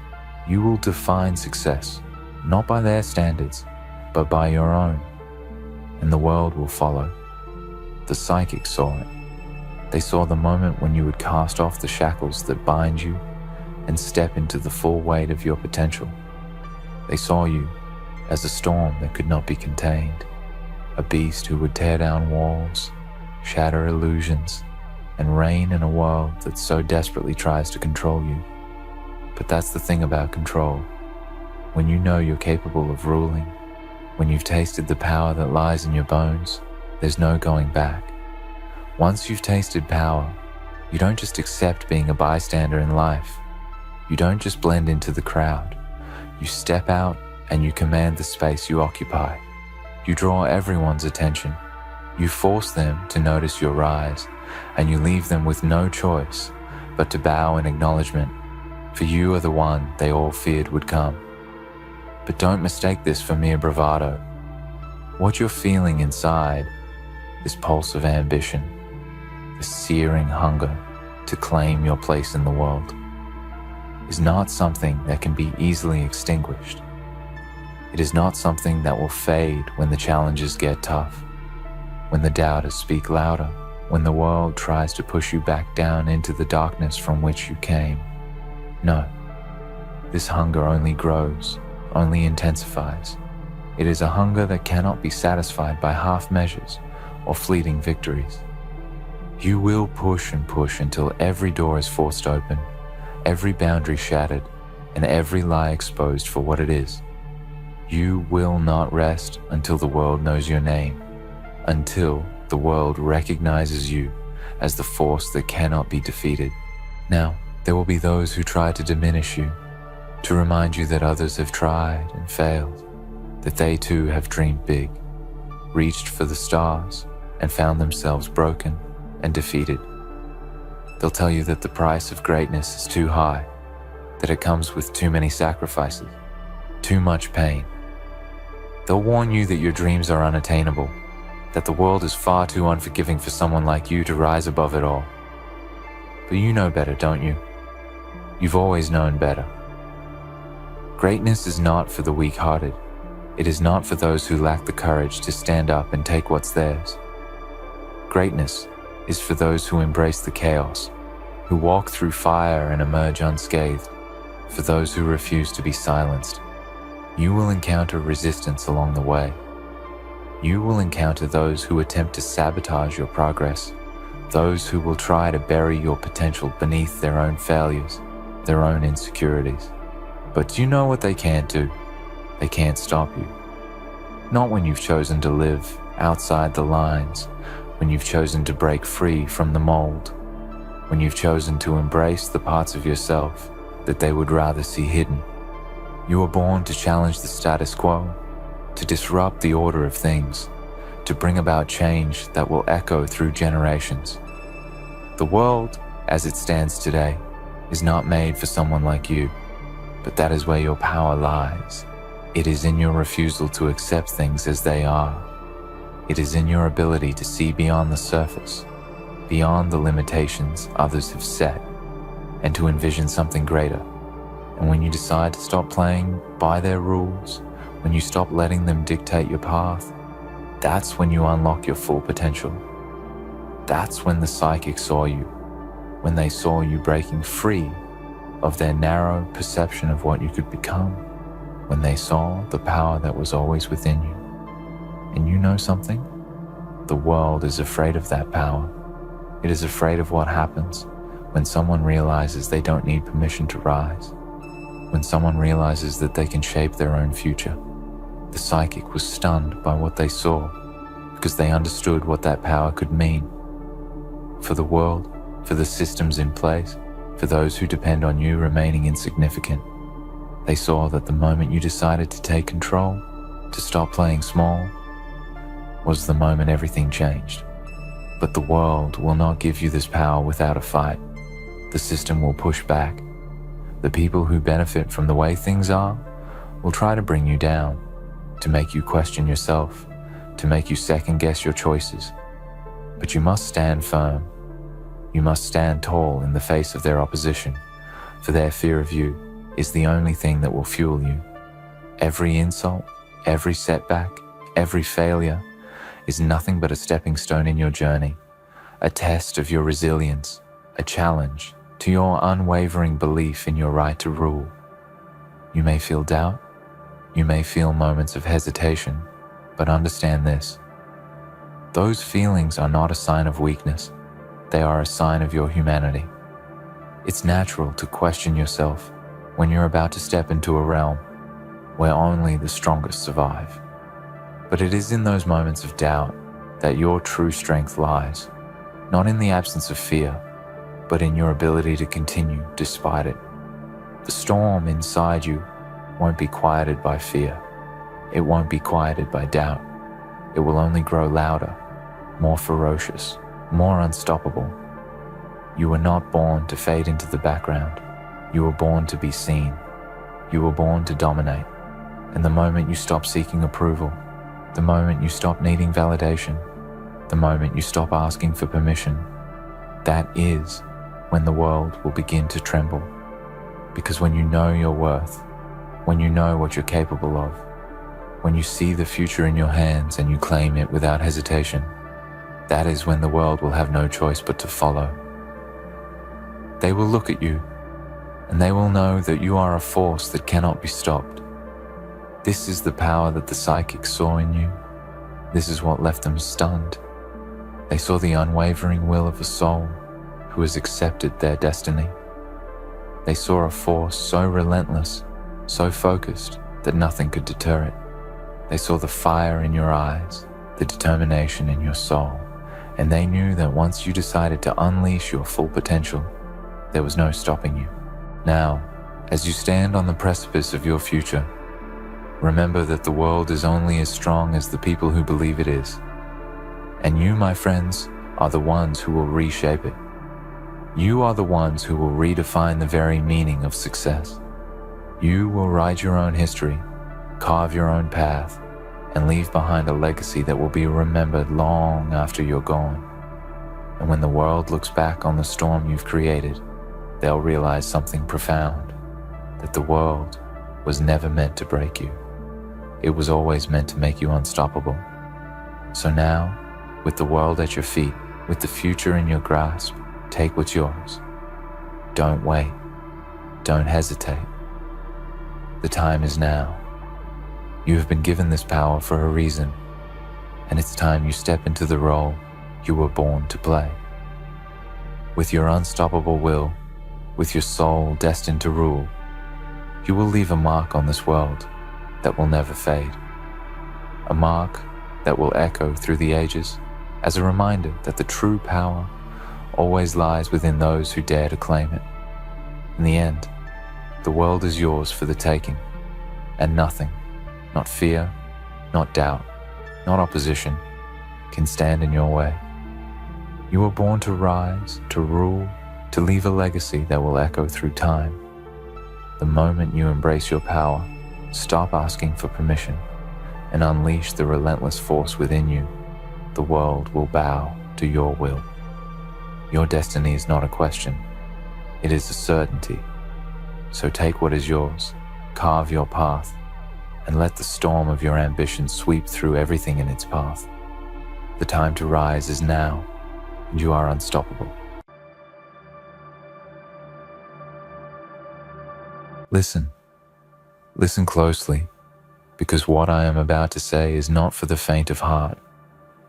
You will define success, not by their standards, but by your own. And the world will follow. The psychics saw it. They saw the moment when you would cast off the shackles that bind you and step into the full weight of your potential. They saw you as a storm that could not be contained, a beast who would tear down walls, shatter illusions, and reign in a world that so desperately tries to control you. But that's the thing about control. When you know you're capable of ruling, when you've tasted the power that lies in your bones, there's no going back. Once you've tasted power, you don't just accept being a bystander in life. You don't just blend into the crowd. You step out and you command the space you occupy. You draw everyone's attention. You force them to notice your rise, and you leave them with no choice but to bow in acknowledgement, for you are the one they all feared would come. But don't mistake this for mere bravado. What you're feeling inside, this pulse of ambition, this searing hunger to claim your place in the world, is not something that can be easily extinguished. It is not something that will fade when the challenges get tough, when the doubters speak louder, when the world tries to push you back down into the darkness from which you came. No, this hunger only grows, only intensifies. It is a hunger that cannot be satisfied by half measures or fleeting victories. You will push and push until every door is forced open, every boundary shattered, and every lie exposed for what it is. You will not rest until the world knows your name, until the world recognizes you as the force that cannot be defeated. Now, there will be those who try to diminish you, to remind you that others have tried and failed, that they too have dreamed big, reached for the stars, and found themselves broken and defeated. They'll tell you that the price of greatness is too high, that it comes with too many sacrifices, too much pain. They'll warn you that your dreams are unattainable, that the world is far too unforgiving for someone like you to rise above it all. But you know better, don't you? You've always known better. Greatness is not for the weak-hearted. It is not for those who lack the courage to stand up and take what's theirs. Greatness is for those who embrace the chaos, who walk through fire and emerge unscathed, for those who refuse to be silenced. You will encounter resistance along the way. You will encounter those who attempt to sabotage your progress, those who will try to bury your potential beneath their own failures, their own insecurities. But you know what they can't do. They can't stop you. Not when you've chosen to live outside the lines, when you've chosen to break free from the mold, when you've chosen to embrace the parts of yourself that they would rather see hidden. You were born to challenge the status quo, to disrupt the order of things, to bring about change that will echo through generations. The world, as it stands today, is not made for someone like you, but that is where your power lies. It is in your refusal to accept things as they are. It is in your ability to see beyond the surface, beyond the limitations others have set, and to envision something greater. And when you decide to stop playing by their rules, when you stop letting them dictate your path, that's when you unlock your full potential. That's when the psychics saw you, when they saw you breaking free of their narrow perception of what you could become, when they saw the power that was always within you. And you know something? The world is afraid of that power. It is afraid of what happens when someone realizes they don't need permission to rise, when someone realizes that they can shape their own future. The psychic was stunned by what they saw because they understood what that power could mean for the world, for the systems in place, for those who depend on you remaining insignificant. They saw that the moment you decided to take control, to stop playing small, was the moment everything changed. But the world will not give you this power without a fight. The system will push back. The people who benefit from the way things are will try to bring you down, to make you question yourself, to make you second-guess your choices. But you must stand firm. You must stand tall in the face of their opposition, for their fear of you is the only thing that will fuel you. Every insult, every setback, every failure is nothing but a stepping stone in your journey, a test of your resilience, a challenge to your unwavering belief in your right to rule. You may feel doubt, you may feel moments of hesitation, but understand this. Those feelings are not a sign of weakness. They are a sign of your humanity. It's natural to question yourself when you're about to step into a realm where only the strongest survive. But it is in those moments of doubt that your true strength lies, not in the absence of fear, but in your ability to continue despite it. The storm inside you won't be quieted by fear. It won't be quieted by doubt. It will only grow louder, more ferocious, more unstoppable. You were not born to fade into the background. You were born to be seen. You were born to dominate. And the moment you stop seeking approval, the moment you stop needing validation, the moment you stop asking for permission, that is when the world will begin to tremble. Because when you know your worth, when you know what you're capable of, when you see the future in your hands and you claim it without hesitation, that is when the world will have no choice but to follow. They will look at you, and they will know that you are a force that cannot be stopped. This is the power that the psychics saw in you. This is what left them stunned. They saw the unwavering will of a soul who has accepted their destiny. They saw a force so relentless, so focused that nothing could deter it. They saw the fire in your eyes, the determination in your soul, and they knew that once you decided to unleash your full potential, there was no stopping you. Now, as you stand on the precipice of your future, remember that the world is only as strong as the people who believe it is. And you, my friends, are the ones who will reshape it. You are the ones who will redefine the very meaning of success. You will write your own history, carve your own path, and leave behind a legacy that will be remembered long after you're gone. And when the world looks back on the storm you've created, they'll realize something profound, that the world was never meant to break you. It was always meant to make you unstoppable. So now, with the world at your feet, with the future in your grasp, take what's yours. Don't wait. Don't hesitate. The time is now. You have been given this power for a reason, and it's time you step into the role you were born to play. With your unstoppable will, with your soul destined to rule, you will leave a mark on this world that will never fade. A mark that will echo through the ages as a reminder that the true power always lies within those who dare to claim it. In the end, the world is yours for the taking, and nothing, not fear, not doubt, not opposition, can stand in your way. You were born to rise, to rule, to leave a legacy that will echo through time. The moment you embrace your power, stop asking for permission, and unleash the relentless force within you, the world will bow to your will. Your destiny is not a question, it is a certainty. So take what is yours, carve your path, and let the storm of your ambition sweep through everything in its path. The time to rise is now, and you are unstoppable. Listen closely, because what I am about to say is not for the faint of heart.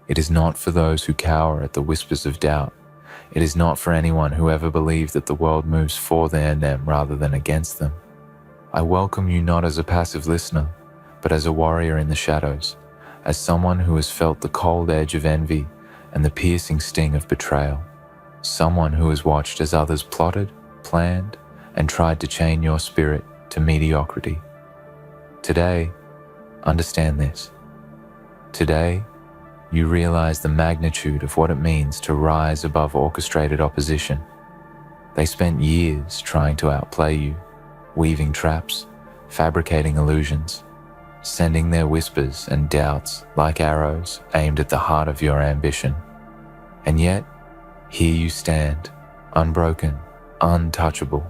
It is not for those who cower at the whispers of doubt. It is not for anyone who ever believed that the world moves for them rather than against them. I welcome you not as a passive listener, but as a warrior in the shadows, as someone who has felt the cold edge of envy and the piercing sting of betrayal, someone who has watched as others plotted, planned, and tried to chain your spirit to mediocrity. Today, understand this. Today, you realize the magnitude of what it means to rise above orchestrated opposition. They spent years trying to outplay you, weaving traps, fabricating illusions, sending their whispers and doubts like arrows aimed at the heart of your ambition. And yet, here you stand, unbroken, untouchable,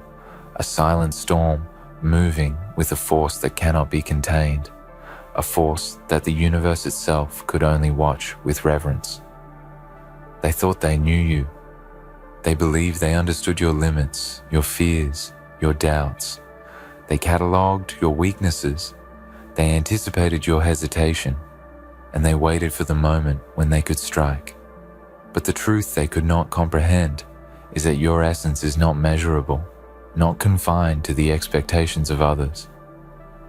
a silent storm moving with a force that cannot be contained, a force that the universe itself could only watch with reverence. They thought they knew you. They believed they understood your limits, your fears, your doubts. They catalogued your weaknesses. They anticipated your hesitation, and they waited for the moment when they could strike. But the truth they could not comprehend is that your essence is not measurable, not confined to the expectations of others.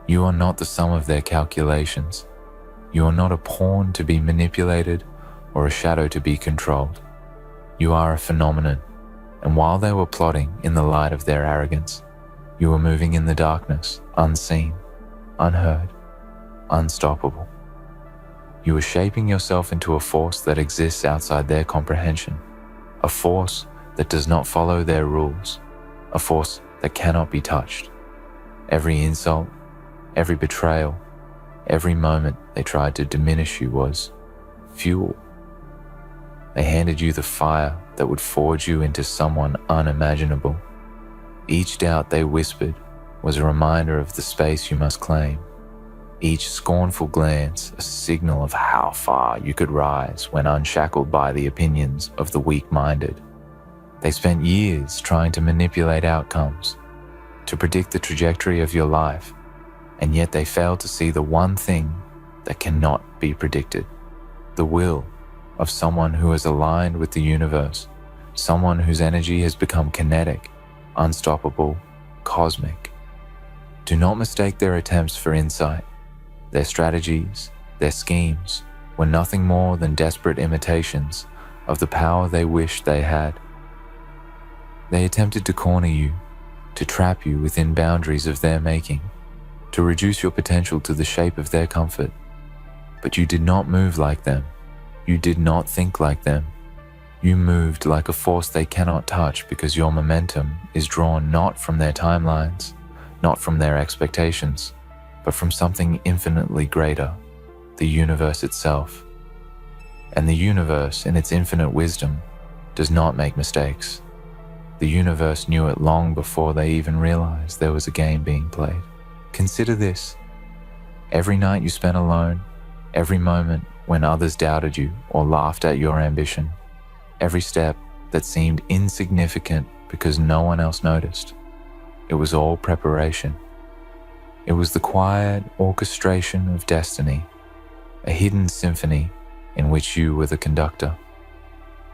You are not the sum of their calculations. You are not a pawn to be manipulated or a shadow to be controlled. You are a phenomenon, and while they were plotting in the light of their arrogance, You were moving in the darkness, unseen, unheard, unstoppable. You were shaping yourself into a force that exists outside their comprehension, a force that does not follow their rules, a force that cannot be touched. Every insult, every betrayal, every moment they tried to diminish you was fuel. They handed you the fire that would forge you into someone unimaginable. Each doubt they whispered was a reminder of the space you must claim. Each scornful glance a signal of how far you could rise when unshackled by the opinions of the weak-minded. They spent years trying to manipulate outcomes, to predict the trajectory of your life, and yet they failed to see the one thing that cannot be predicted: the will of someone who is aligned with the universe, someone whose energy has become kinetic, unstoppable, cosmic. Do not mistake their attempts for insight. Their strategies, their schemes, were nothing more than desperate imitations of the power they wished they had. They attempted to corner you, to trap you within boundaries of their making, to reduce your potential to the shape of their comfort. But you did not move like them. You did not think like them. You moved like a force they cannot touch because your momentum is drawn not from their timelines, not from their expectations, but from something infinitely greater, the universe itself. And the universe, in its infinite wisdom, does not make mistakes. The universe knew it long before they even realized there was a game being played. Consider this: every night you spent alone, every moment when others doubted you or laughed at your ambition, every step that seemed insignificant because no one else noticed, it was all preparation. It was the quiet orchestration of destiny, a hidden symphony in which you were the conductor.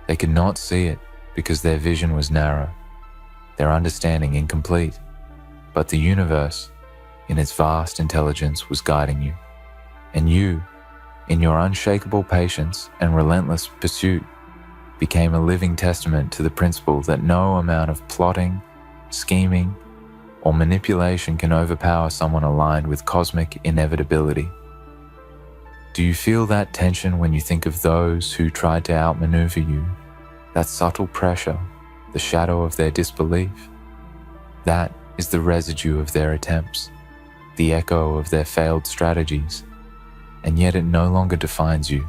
They could not see it because their vision was narrow, their understanding incomplete, but the universe, in its vast intelligence, was guiding you. And you, in your unshakable patience and relentless pursuit, became a living testament to the principle that no amount of plotting, scheming, or manipulation can overpower someone aligned with cosmic inevitability. Do you feel that tension when you think of those who tried to outmaneuver you? That subtle pressure, the shadow of their disbelief? That is the residue of their attempts, the echo of their failed strategies, and yet it no longer defines you.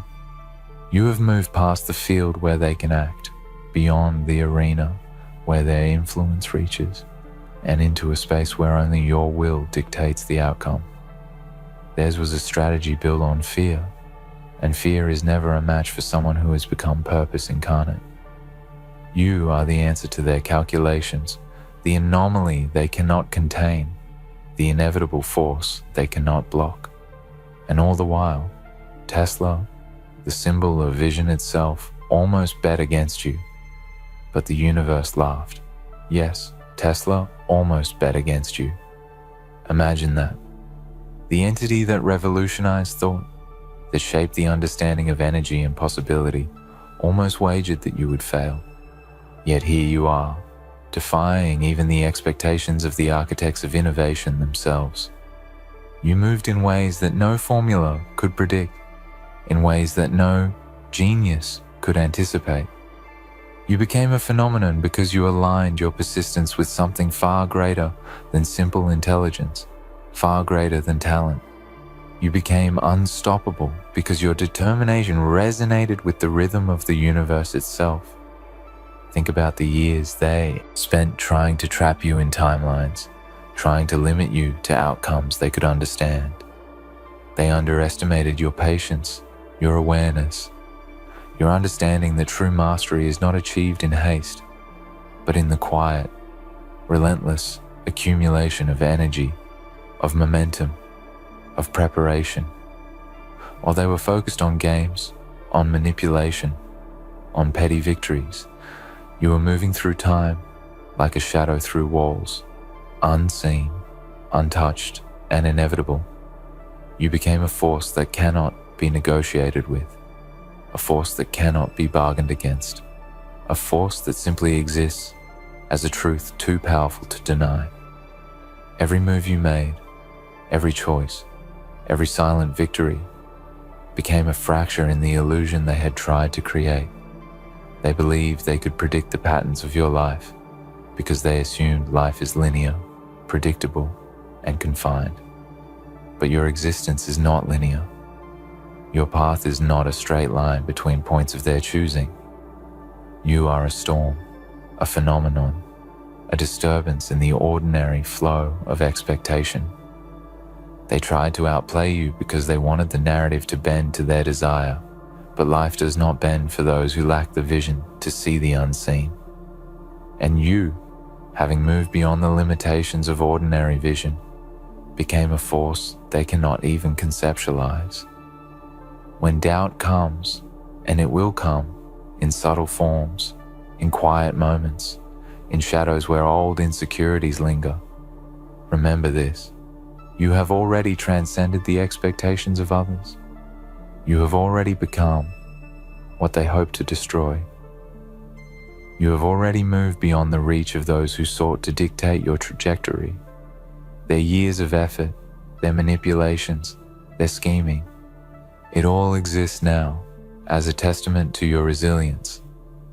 You have moved past the field where they can act, beyond the arena where their influence reaches, and into a space where only your will dictates the outcome. Theirs was a strategy built on fear, and fear is never a match for someone who has become purpose incarnate. You are the answer to their calculations, the anomaly they cannot contain, the inevitable force they cannot block. And all the while, Tesla, the symbol of vision itself, almost bet against you. But the universe laughed. Yes, Tesla almost bet against you. Imagine that. The entity that revolutionized thought, that shaped the understanding of energy and possibility, almost wagered that you would fail. Yet here you are, defying even the expectations of the architects of innovation themselves. You moved in ways that no formula could predict, in ways that no genius could anticipate. You became a phenomenon because you aligned your persistence with something far greater than simple intelligence, far greater than talent. You became unstoppable because your determination resonated with the rhythm of the universe itself. Think about the years they spent trying to trap you in timelines, trying to limit you to outcomes they could understand. They underestimated your patience, your awareness, your understanding that true mastery is not achieved in haste, but in the quiet, relentless accumulation of energy, of momentum, of preparation. While they were focused on games, on manipulation, on petty victories, you were moving through time like a shadow through walls, unseen, untouched, and inevitable. You became a force that cannot be negotiated with, a force that cannot be bargained against, a force that simply exists as a truth too powerful to deny. Every move you made, every choice, every silent victory became a fracture in the illusion they had tried to create. They believed they could predict the patterns of your life because they assumed life is linear, predictable, and confined. But your existence is not linear. Your path is not a straight line between points of their choosing. You are a storm, a phenomenon, a disturbance in the ordinary flow of expectation. They tried to outplay you because they wanted the narrative to bend to their desire, but life does not bend for those who lack the vision to see the unseen. And you, having moved beyond the limitations of ordinary vision, became a force they cannot even conceptualize. When doubt comes, and it will come, in subtle forms, in quiet moments, in shadows where old insecurities linger, remember this: you have already transcended the expectations of others. You have already become what they hope to destroy. You have already moved beyond the reach of those who sought to dictate your trajectory. Their years of effort, their manipulations, their scheming, it all exists now as a testament to your resilience,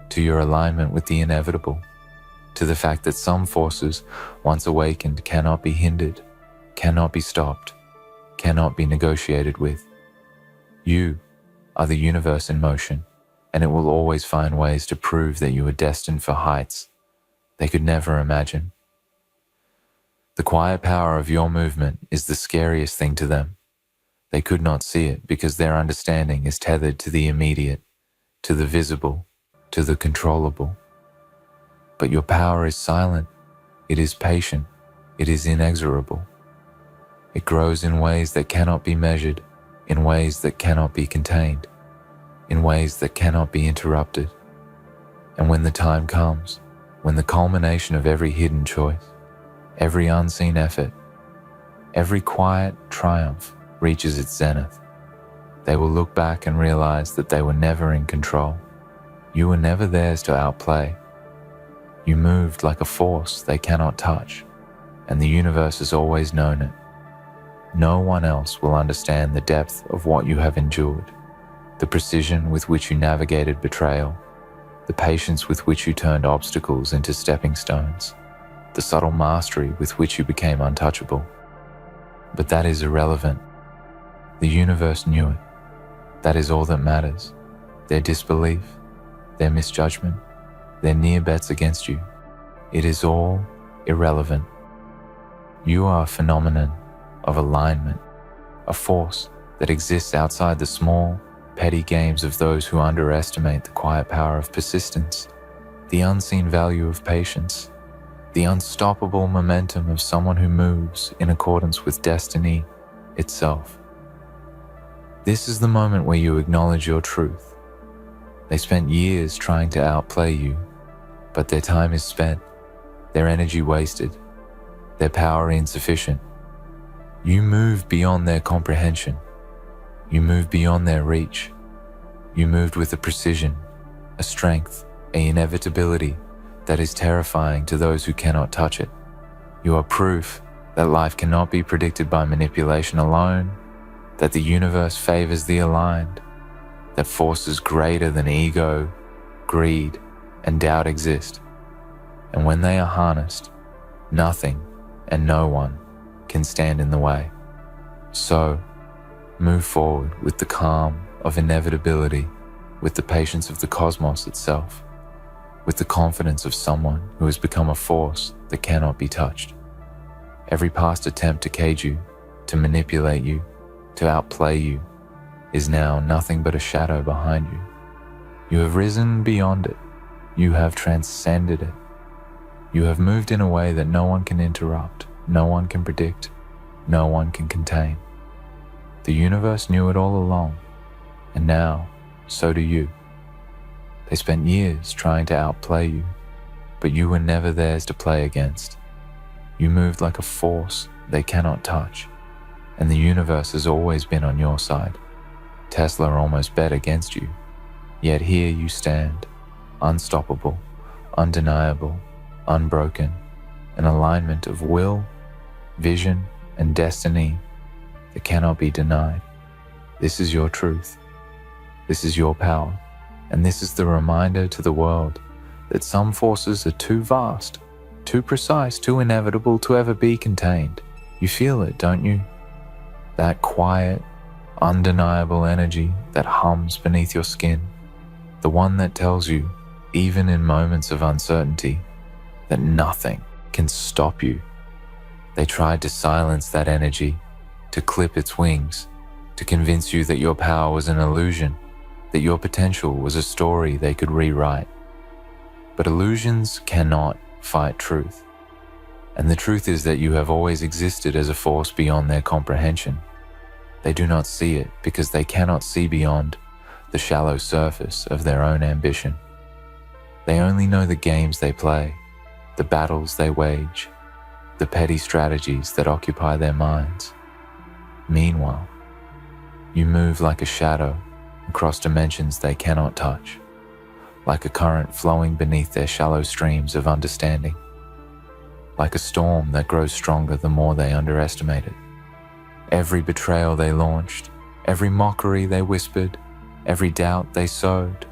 to your alignment with the inevitable, to the fact that some forces, once awakened, cannot be hindered, cannot be stopped, cannot be negotiated with. You are the universe in motion, and it will always find ways to prove that you are destined for heights they could never imagine. The quiet power of your movement is the scariest thing to them. They could not see it because their understanding is tethered to the immediate, to the visible, to the controllable. But your power is silent, it is patient, it is inexorable. It grows in ways that cannot be measured, in ways that cannot be contained, in ways that cannot be interrupted. And when the time comes, when the culmination of every hidden choice, every unseen effort, every quiet triumph reaches its zenith, they will look back and realize that they were never in control. You were never theirs to outplay. You moved like a force they cannot touch, and the universe has always known it. No one else will understand the depth of what you have endured, the precision with which you navigated betrayal, the patience with which you turned obstacles into stepping stones, the subtle mastery with which you became untouchable. But that is irrelevant. The universe knew it. That is all that matters. Their disbelief, their misjudgment, their near bets against you, it is all irrelevant. You are a phenomenon of alignment, a force that exists outside the small, petty games of those who underestimate the quiet power of persistence, the unseen value of patience, the unstoppable momentum of someone who moves in accordance with destiny itself. This is the moment where you acknowledge your truth. They spent years trying to outplay you, but their time is spent, their energy wasted, their power insufficient. You moved beyond their comprehension. You moved beyond their reach. You moved with a precision, a strength, an inevitability that is terrifying to those who cannot touch it. You are proof that life cannot be predicted by manipulation alone, that the universe favors the aligned, that forces greater than ego, greed, and doubt exist. And when they are harnessed, nothing and no one can stand in the way. So, move forward with the calm of inevitability, with the patience of the cosmos itself, with the confidence of someone who has become a force that cannot be touched. Every past attempt to cage you, to manipulate you, to outplay you, is now nothing but a shadow behind you. You have risen beyond it. You have transcended it. You have moved in a way that no one can interrupt, no one can predict, no one can contain. The universe knew it all along, and now, so do you. They spent years trying to outplay you, but you were never theirs to play against. You moved like a force they cannot touch, and the universe has always been on your side. Tesla almost bet against you, yet here you stand, unstoppable, undeniable, unbroken, an alignment of will, vision, and destiny that cannot be denied. This is your truth. This is your power. And this is the reminder to the world that some forces are too vast, too precise, too inevitable to ever be contained. You feel it, don't you? That quiet, undeniable energy that hums beneath your skin. The one that tells you, even in moments of uncertainty, that nothing can stop you. They tried to silence that energy, to clip its wings, to convince you that your power was an illusion, that your potential was a story they could rewrite. But illusions cannot fight truth. And the truth is that you have always existed as a force beyond their comprehension. They do not see it because they cannot see beyond the shallow surface of their own ambition. They only know the games they play, the battles they wage, the petty strategies that occupy their minds. Meanwhile, you move like a shadow across dimensions they cannot touch, like a current flowing beneath their shallow streams of understanding, like a storm that grows stronger the more they underestimate it. Every betrayal they launched, every mockery they whispered, every doubt they sowed,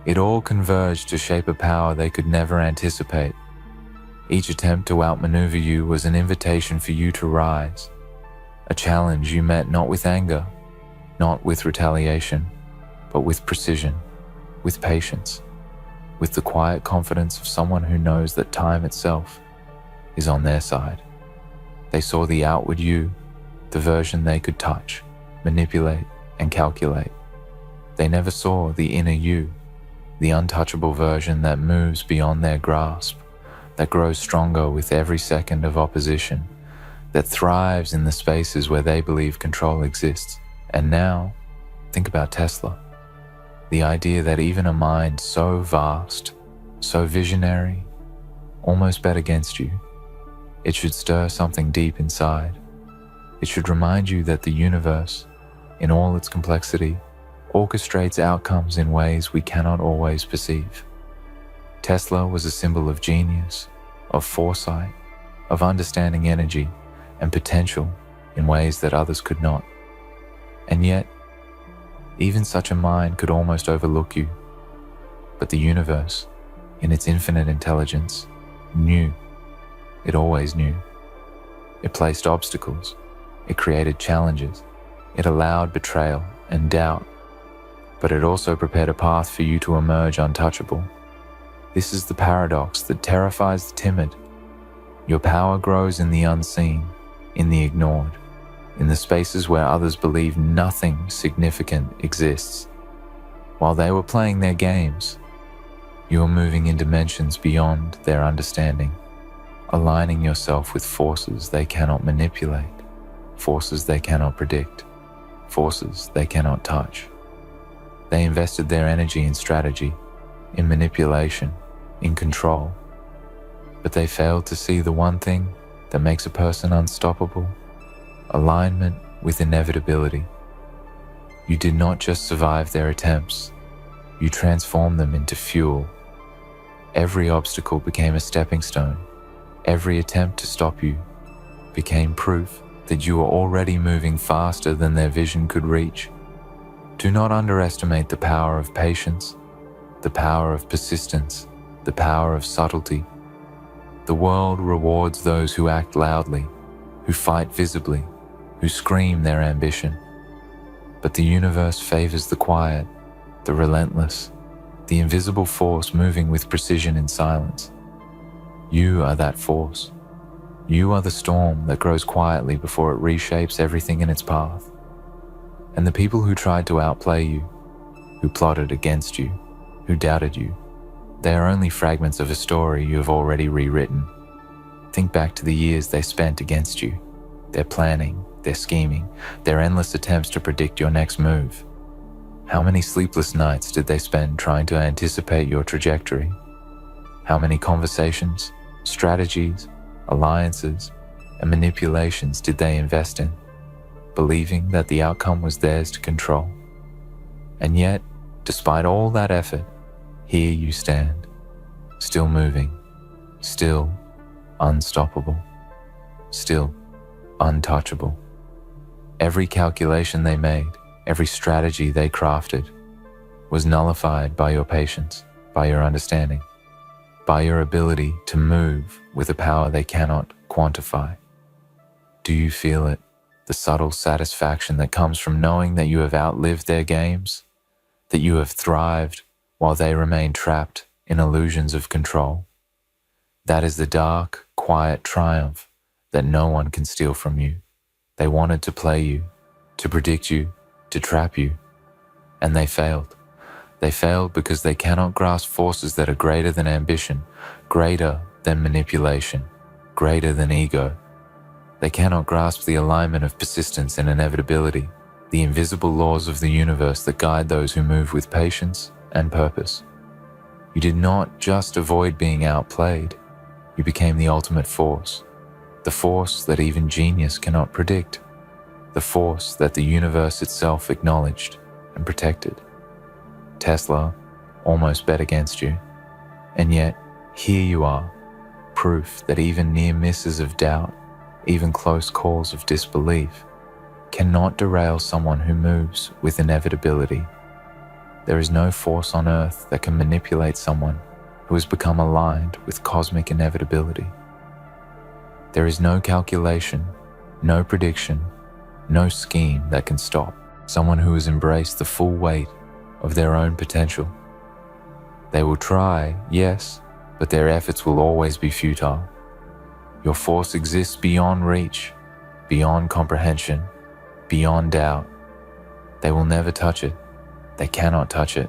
it all converged to shape a power they could never anticipate. Each attempt to outmaneuver you was an invitation for you to rise, a challenge you met not with anger, not with retaliation, but with precision, with patience, with the quiet confidence of someone who knows that time itself is on their side. They saw the outward you, the version they could touch, manipulate, and calculate. They never saw the inner you, the untouchable version that moves beyond their grasp, that grows stronger with every second of opposition, that thrives in the spaces where they believe control exists. And now, think about Tesla. The idea that even a mind so vast, so visionary, almost bet against you. It should stir something deep inside. It should remind you that the universe, in all its complexity, orchestrates outcomes in ways we cannot always perceive. Tesla was a symbol of genius, of foresight, of understanding energy and potential in ways that others could not. And yet, even such a mind could almost overlook you. But the universe, in its infinite intelligence, knew. It always knew. It placed obstacles. It created challenges. It allowed betrayal and doubt. But it also prepared a path for you to emerge untouchable. This is the paradox that terrifies the timid. Your power grows in the unseen, in the ignored, in the spaces where others believe nothing significant exists. While they were playing their games, you are moving in dimensions beyond their understanding, aligning yourself with forces they cannot manipulate, forces they cannot predict, forces they cannot touch. They invested their energy in strategy, in manipulation, in control, but they failed to see the one thing that makes a person unstoppable: alignment with inevitability. You did not just survive their attempts, you transformed them into fuel. Every obstacle became a stepping stone. Every attempt to stop you became proof that you were already moving faster than their vision could reach. Do not underestimate the power of patience, the power of persistence, the power of subtlety. The world rewards those who act loudly, who fight visibly, who scream their ambition. But the universe favors the quiet, the relentless, the invisible force moving with precision in silence. You are that force. You are the storm that grows quietly before it reshapes everything in its path. And the people who tried to outplay you, who plotted against you, who doubted you, they are only fragments of a story you have already rewritten. Think back to the years they spent against you, their planning, their scheming, their endless attempts to predict your next move. How many sleepless nights did they spend trying to anticipate your trajectory? How many conversations, strategies, alliances, and manipulations did they invest in, believing that the outcome was theirs to control? And yet, despite all that effort, here you stand, still moving, still unstoppable, still untouchable. Every calculation they made, every strategy they crafted, was nullified by your patience, by your understanding, by your ability to move with a power they cannot quantify. Do you feel it? The subtle satisfaction that comes from knowing that you have outlived their games, that you have thrived while they remain trapped in illusions of control. That is the dark, quiet triumph that no one can steal from you. They wanted to play you, to predict you, to trap you, and they failed. They failed because they cannot grasp forces that are greater than ambition, greater than manipulation, greater than ego. They cannot grasp the alignment of persistence and inevitability, the invisible laws of the universe that guide those who move with patience and purpose. You did not just avoid being outplayed, you became the ultimate force, the force that even genius cannot predict, the force that the universe itself acknowledged and protected. Tesla almost bet against you, and yet here you are, proof that even near misses of doubt, even close calls of disbelief, cannot derail someone who moves with inevitability. There is no force on earth that can manipulate someone who has become aligned with cosmic inevitability. There is no calculation, no prediction, no scheme that can stop someone who has embraced the full weight of their own potential. They will try, yes, but their efforts will always be futile. Your force exists beyond reach, beyond comprehension, beyond doubt. They will never touch it. They cannot touch it.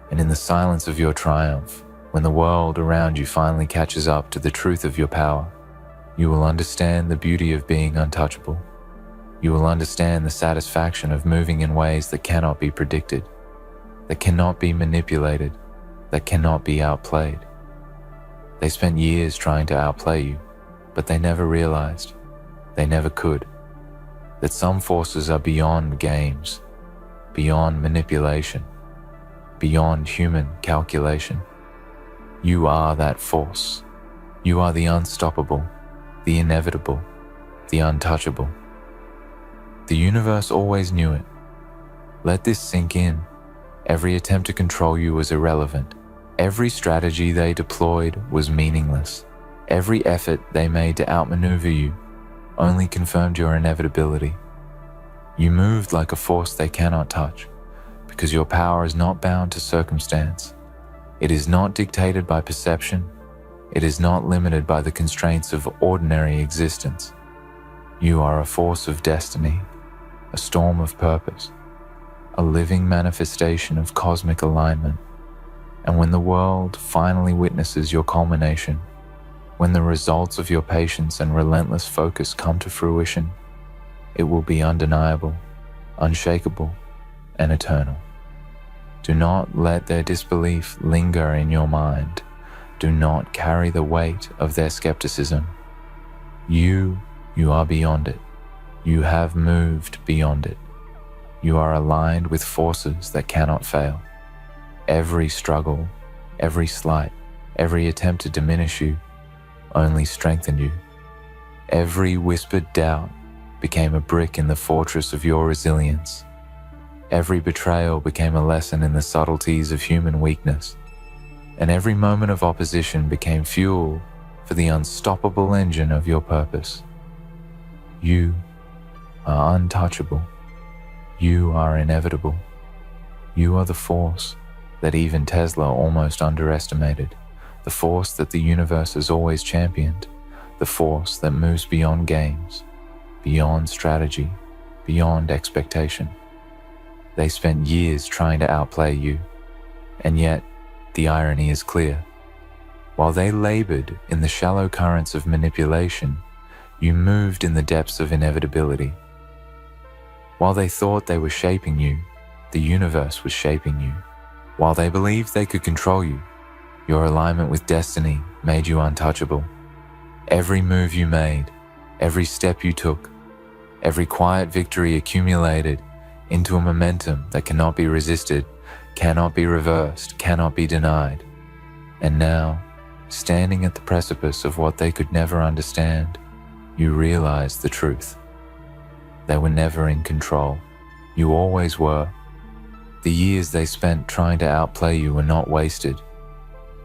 And in the silence of your triumph, when the world around you finally catches up to the truth of your power, you will understand the beauty of being untouchable. You will understand the satisfaction of moving in ways that cannot be predicted, that cannot be manipulated, that cannot be outplayed. They spent years trying to outplay you, but they never realized, they never could, that some forces are beyond games, beyond manipulation, beyond human calculation. You are that force. You are the unstoppable, the inevitable, the untouchable. The universe always knew it. Let this sink in. Every attempt to control you was irrelevant. Every strategy they deployed was meaningless. Every effort they made to outmaneuver you only confirmed your inevitability. You moved like a force they cannot touch, because your power is not bound to circumstance. It is not dictated by perception. It is not limited by the constraints of ordinary existence. You are a force of destiny, a storm of purpose, a living manifestation of cosmic alignment. And when the world finally witnesses your culmination, when the results of your patience and relentless focus come to fruition, it will be undeniable, unshakable, and eternal. Do not let their disbelief linger in your mind. Do not carry the weight of their skepticism. You are beyond it. You have moved beyond it. You are aligned with forces that cannot fail. Every struggle, every slight, every attempt to diminish you only strengthened you. Every whispered doubt became a brick in the fortress of your resilience. Every betrayal became a lesson in the subtleties of human weakness. And every moment of opposition became fuel for the unstoppable engine of your purpose. You are untouchable. You are inevitable. You are the force that even Tesla almost underestimated, the force that the universe has always championed, the force that moves beyond games, beyond strategy, beyond expectation. They spent years trying to outplay you, and yet the irony is clear. While they labored in the shallow currents of manipulation, you moved in the depths of inevitability. While they thought they were shaping you, the universe was shaping you. While they believed they could control you, your alignment with destiny made you untouchable. Every move you made, every step you took, every quiet victory accumulated into a momentum that cannot be resisted, cannot be reversed, cannot be denied. And now, standing at the precipice of what they could never understand, you realize the truth. They were never in control. You always were. The years they spent trying to outplay you were not wasted.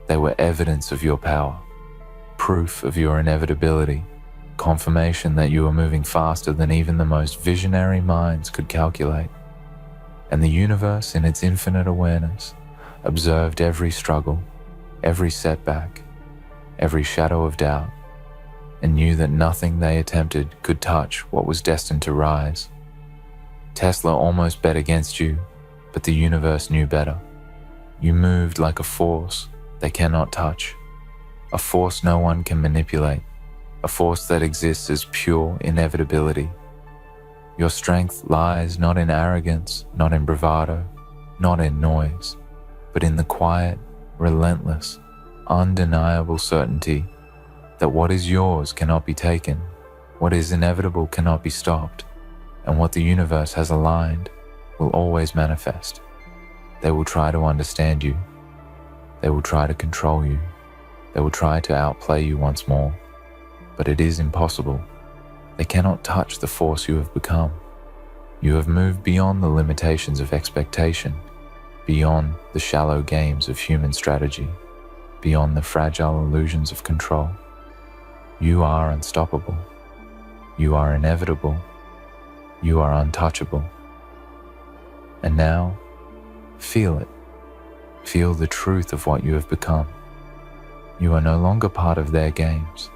They were evidence of your power, proof of your inevitability, confirmation that you were moving faster than even the most visionary minds could calculate. And the universe, in its infinite awareness, observed every struggle, every setback, every shadow of doubt, and knew that nothing they attempted could touch what was destined to rise. Tesla almost bet against you, but the universe knew better. You moved like a force they cannot touch, a force no one can manipulate, a force that exists as pure inevitability. Your strength lies not in arrogance, not in bravado, not in noise, but in the quiet, relentless, undeniable certainty that what is yours cannot be taken, what is inevitable cannot be stopped, and what the universe has aligned will always manifest. They will try to understand you. They will try to control you. They will try to outplay you once more. But it is impossible. They cannot touch the force you have become. You have moved beyond the limitations of expectation, beyond the shallow games of human strategy, beyond the fragile illusions of control. You are unstoppable. You are inevitable. You are untouchable. And now, feel it. Feel the truth of what you have become. You are no longer part of their games.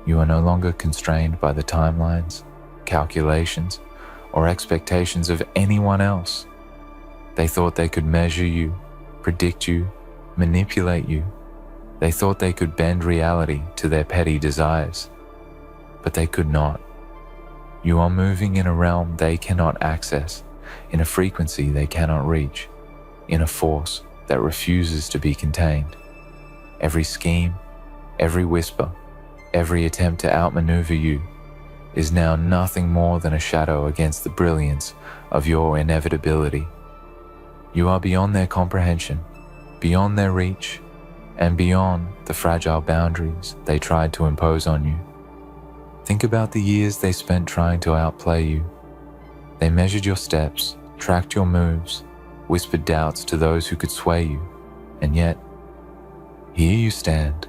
You are no longer constrained by the timelines, calculations, or expectations of anyone else. They thought they could measure you, predict you, manipulate you. They thought they could bend reality to their petty desires. But they could not. You are moving in a realm they cannot access, in a frequency they cannot reach, in a force that refuses to be contained. Every scheme, every whisper, every attempt to outmaneuver you is now nothing more than a shadow against the brilliance of your inevitability. You are beyond their comprehension, beyond their reach, and beyond the fragile boundaries they tried to impose on you. Think about the years they spent trying to outplay you. They measured your steps, tracked your moves, whispered doubts to those who could sway you, and yet, here you stand,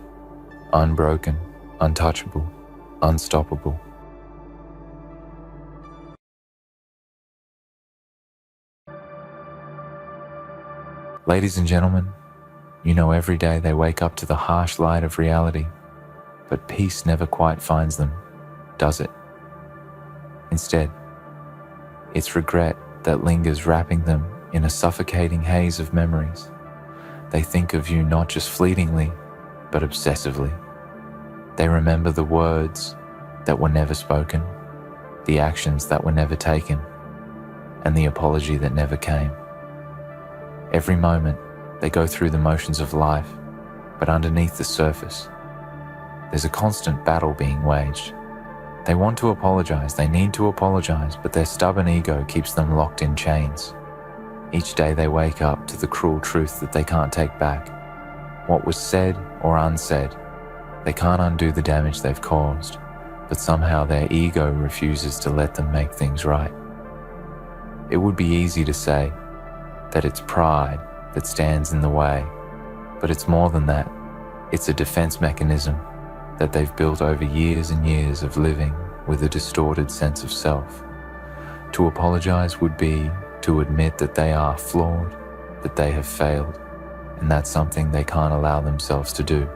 unbroken, untouchable, unstoppable. Ladies and gentlemen, you know every day they wake up to the harsh light of reality, but peace never quite finds them, does it? Instead, it's regret that lingers, wrapping them in a suffocating haze of memories. They think of you not just fleetingly, but obsessively. They remember the words that were never spoken, the actions that were never taken, and the apology that never came. Every moment, they go through the motions of life, but underneath the surface, there's a constant battle being waged. They want to apologize, they need to apologize, but their stubborn ego keeps them locked in chains. Each day they wake up to the cruel truth that they can't take back. What was said or unsaid, they can't undo the damage they've caused, but somehow their ego refuses to let them make things right. It would be easy to say that it's pride that stands in the way, but it's more than that. It's a defense mechanism that they've built over years and years of living with a distorted sense of self. To apologize would be to admit that they are flawed, that they have failed, and that's something they can't allow themselves to do.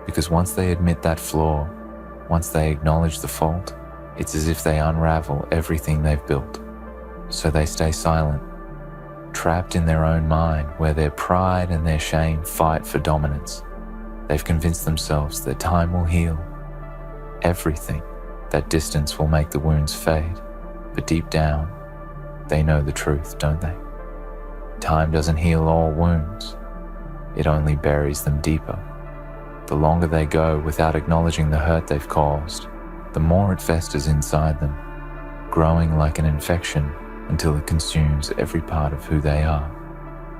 Because once they admit that flaw, once they acknowledge the fault, it's as if they unravel everything they've built. So they stay silent, trapped in their own mind where their pride and their shame fight for dominance. They've convinced themselves that time will heal everything, that distance will make the wounds fade. But deep down, they know the truth, don't they? Time doesn't heal all wounds. It only buries them deeper. The longer they go without acknowledging the hurt they've caused, the more it festers inside them, growing like an infection until it consumes every part of who they are.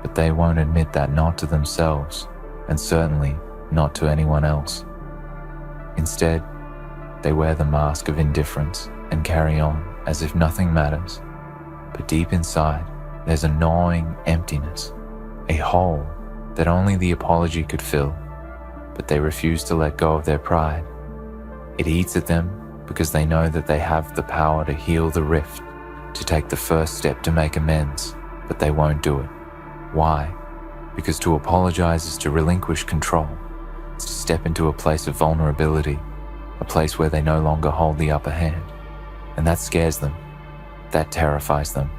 But they won't admit that, not to themselves, and certainly not to anyone else. Instead, They wear the mask of indifference and carry on as if nothing matters. But deep inside, there's a gnawing emptiness, a hole that only the apology could fill. But they refuse to let go of their pride. It eats at them because they know that they have the power to heal the rift, to take the first step to make amends, but they won't do it. Why? Because to apologize is to relinquish control. It's to step into a place of vulnerability, a place where they no longer hold the upper hand. And that scares them. That terrifies them.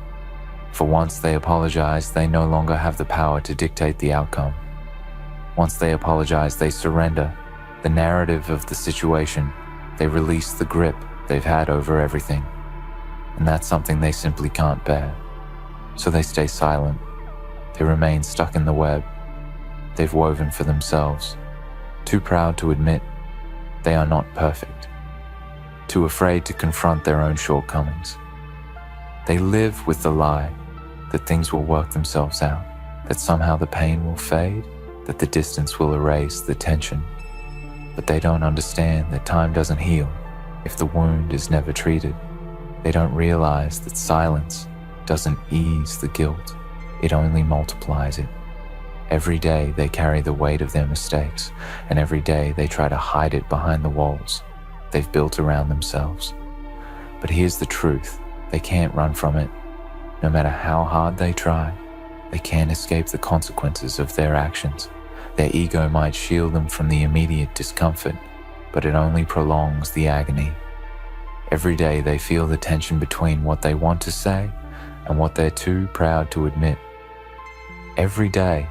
For once they apologize, they no longer have the power to dictate the outcome. Once they apologize, they surrender the narrative of the situation. They release the grip they've had over everything. And that's something they simply can't bear. So they stay silent. They remain stuck in the web they've woven for themselves, too proud to admit they are not perfect, too afraid to confront their own shortcomings. They live with the lie that things will work themselves out, that somehow the pain will fade, that the distance will erase the tension. But they don't understand that time doesn't heal if the wound is never treated. They don't realize that silence doesn't ease the guilt, it only multiplies it. Every day they carry the weight of their mistakes, and every day they try to hide it behind the walls they've built around themselves. But here's the truth, they can't run from it. No matter how hard they try, they can't escape the consequences of their actions. Their ego might shield them from the immediate discomfort, but it only prolongs the agony. Every day they feel the tension between what they want to say and what they're too proud to admit. Every day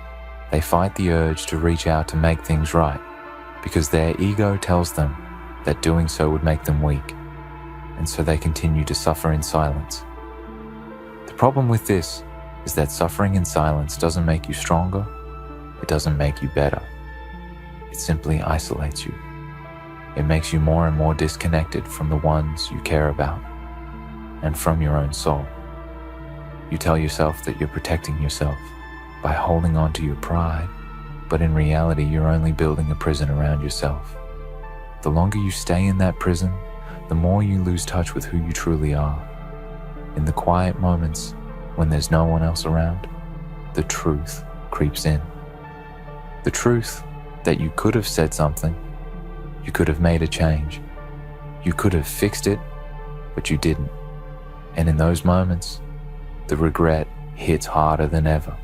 they fight the urge to reach out to make things right, because their ego tells them that doing so would make them weak, and so they continue to suffer in silence. The problem with this is that suffering in silence doesn't make you stronger, it doesn't make you better. It simply isolates you. It makes you more and more disconnected from the ones you care about and from your own soul. You tell yourself that you're protecting yourself by holding on to your pride, but in reality, you're only building a prison around yourself. The longer you stay in that prison, the more you lose touch with who you truly are. In the quiet moments, when there's no one else around, the truth creeps in. The truth that you could have said something, you could have made a change, you could have fixed it, but you didn't. And in those moments, the regret hits harder than ever.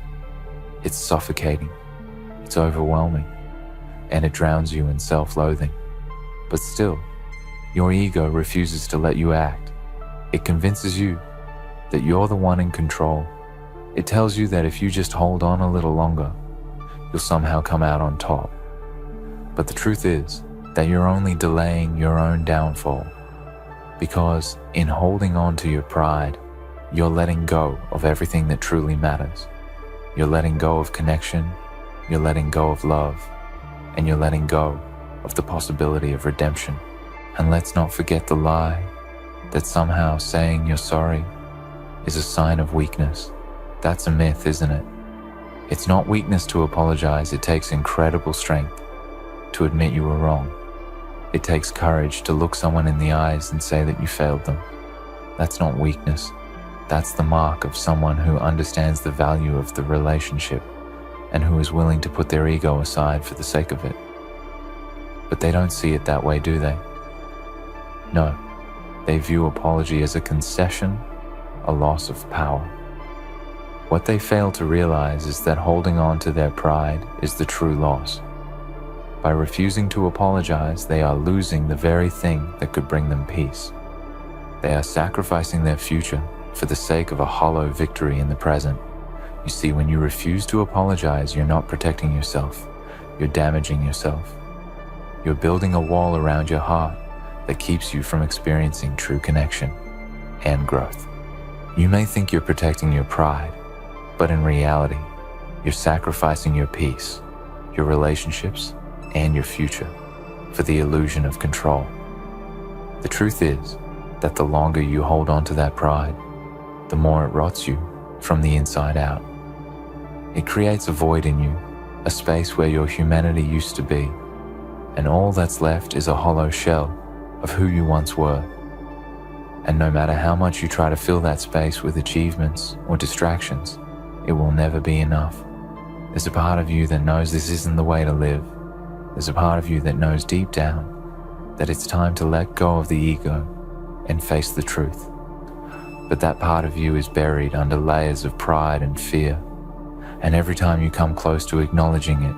It's suffocating, it's overwhelming, and it drowns you in self-loathing. But still, your ego refuses to let you act. It convinces you that you're the one in control. It tells you that if you just hold on a little longer, you'll somehow come out on top. But the truth is that you're only delaying your own downfall, because in holding on to your pride, you're letting go of everything that truly matters. You're letting go of connection, you're letting go of love, and you're letting go of the possibility of redemption. And let's not forget the lie that somehow saying you're sorry is a sign of weakness. That's a myth, isn't it? It's not weakness to apologize. It takes incredible strength to admit you were wrong. It takes courage to look someone in the eyes and say that you failed them. That's not weakness. That's the mark of someone who understands the value of the relationship and who is willing to put their ego aside for the sake of it. But they don't see it that way, do they? No, they view apology as a concession, a loss of power. What they fail to realize is that holding on to their pride is the true loss. By refusing to apologize, they are losing the very thing that could bring them peace. They are sacrificing their future for the sake of a hollow victory in the present. You see, when you refuse to apologize, you're not protecting yourself. You're damaging yourself. You're building a wall around your heart that keeps you from experiencing true connection and growth. You may think you're protecting your pride, but in reality, you're sacrificing your peace, your relationships, and your future for the illusion of control. The truth is that the longer you hold on to that pride, the more it rots you from the inside out. It creates a void in you, a space where your humanity used to be, and all that's left is a hollow shell of who you once were. And no matter how much you try to fill that space with achievements or distractions, it will never be enough. There's a part of you that knows this isn't the way to live. There's a part of you that knows deep down that it's time to let go of the ego and face the truth. But that part of you is buried under layers of pride and fear. And every time you come close to acknowledging it,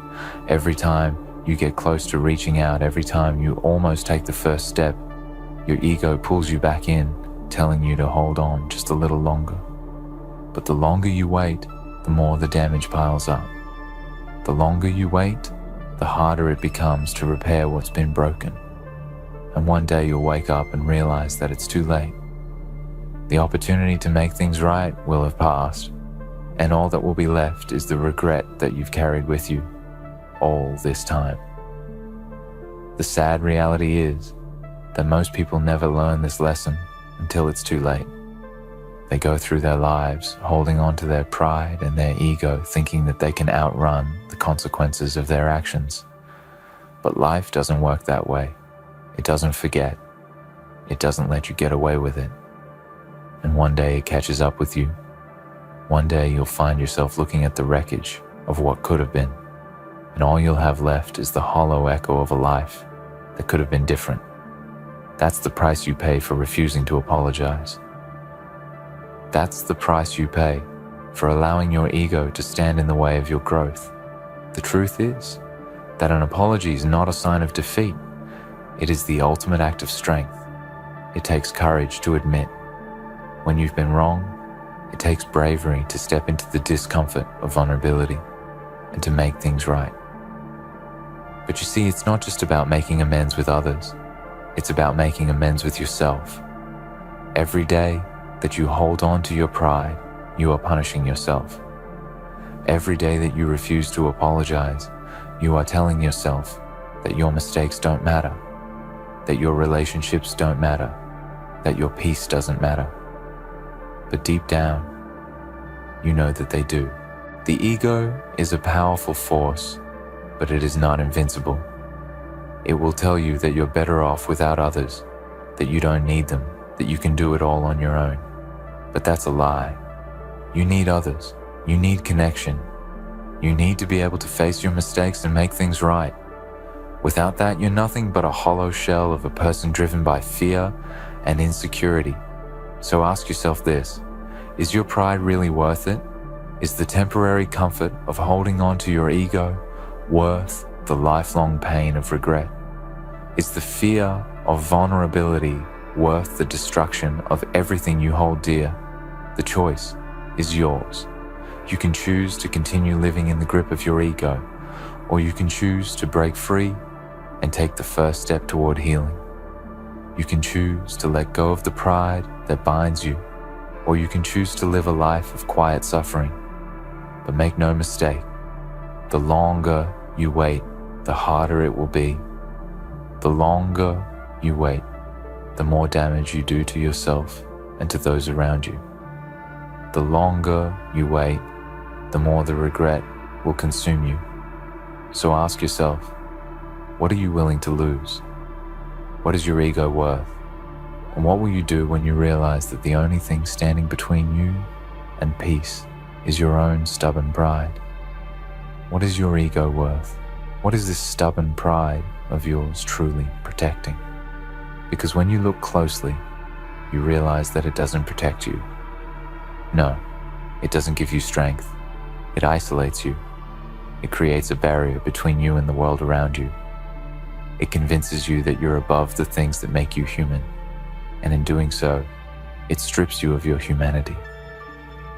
every time you get close to reaching out, every time you almost take the first step, your ego pulls you back in, telling you to hold on just a little longer. But the longer you wait, the more the damage piles up. The longer you wait, the harder it becomes to repair what's been broken. And one day you'll wake up and realize that it's too late. The opportunity to make things right will have passed, and all that will be left is the regret that you've carried with you all this time. The sad reality is that most people never learn this lesson until it's too late. They go through their lives holding on to their pride and their ego, thinking that they can outrun the consequences of their actions. But life doesn't work that way. It doesn't forget. It doesn't let you get away with it. And one day it catches up with you. One day you'll find yourself looking at the wreckage of what could have been, and all you'll have left is the hollow echo of a life that could have been different. That's the price you pay for refusing to apologize. That's the price you pay for allowing your ego to stand in the way of your growth. The truth is that an apology is not a sign of defeat. It is the ultimate act of strength. It takes courage to admit when you've been wrong. It takes bravery to step into the discomfort of vulnerability and to make things right. But you see, it's not just about making amends with others. It's about making amends with yourself. Every day that you hold on to your pride, you are punishing yourself. Every day that you refuse to apologize, you are telling yourself that your mistakes don't matter, that your relationships don't matter, that your peace doesn't matter. But deep down, you know that they do. The ego is a powerful force, but it is not invincible. It will tell you that you're better off without others, that you don't need them, that you can do it all on your own. But that's a lie. You need others. You need connection. You need to be able to face your mistakes and make things right. Without that, you're nothing but a hollow shell of a person driven by fear and insecurity. So ask yourself this: is your pride really worth it? Is the temporary comfort of holding on to your ego worth the lifelong pain of regret? Is the fear of vulnerability worth the destruction of everything you hold dear? The choice is yours. You can choose to continue living in the grip of your ego, or you can choose to break free and take the first step toward healing. You can choose to let go of the pride that binds you, or you can choose to live a life of quiet suffering. But make no mistake, the longer you wait, the harder it will be. The longer you wait, the more damage you do to yourself and to those around you. The longer you wait, the more the regret will consume you. So ask yourself, what are you willing to lose? What is your ego worth? And what will you do when you realize that the only thing standing between you and peace is your own stubborn pride? What is your ego worth? What is this stubborn pride of yours truly protecting? Because when you look closely, you realize that it doesn't protect you. No, it doesn't give you strength. It isolates you. It creates a barrier between you and the world around you. It convinces you that you're above the things that make you human, and in doing so, it strips you of your humanity.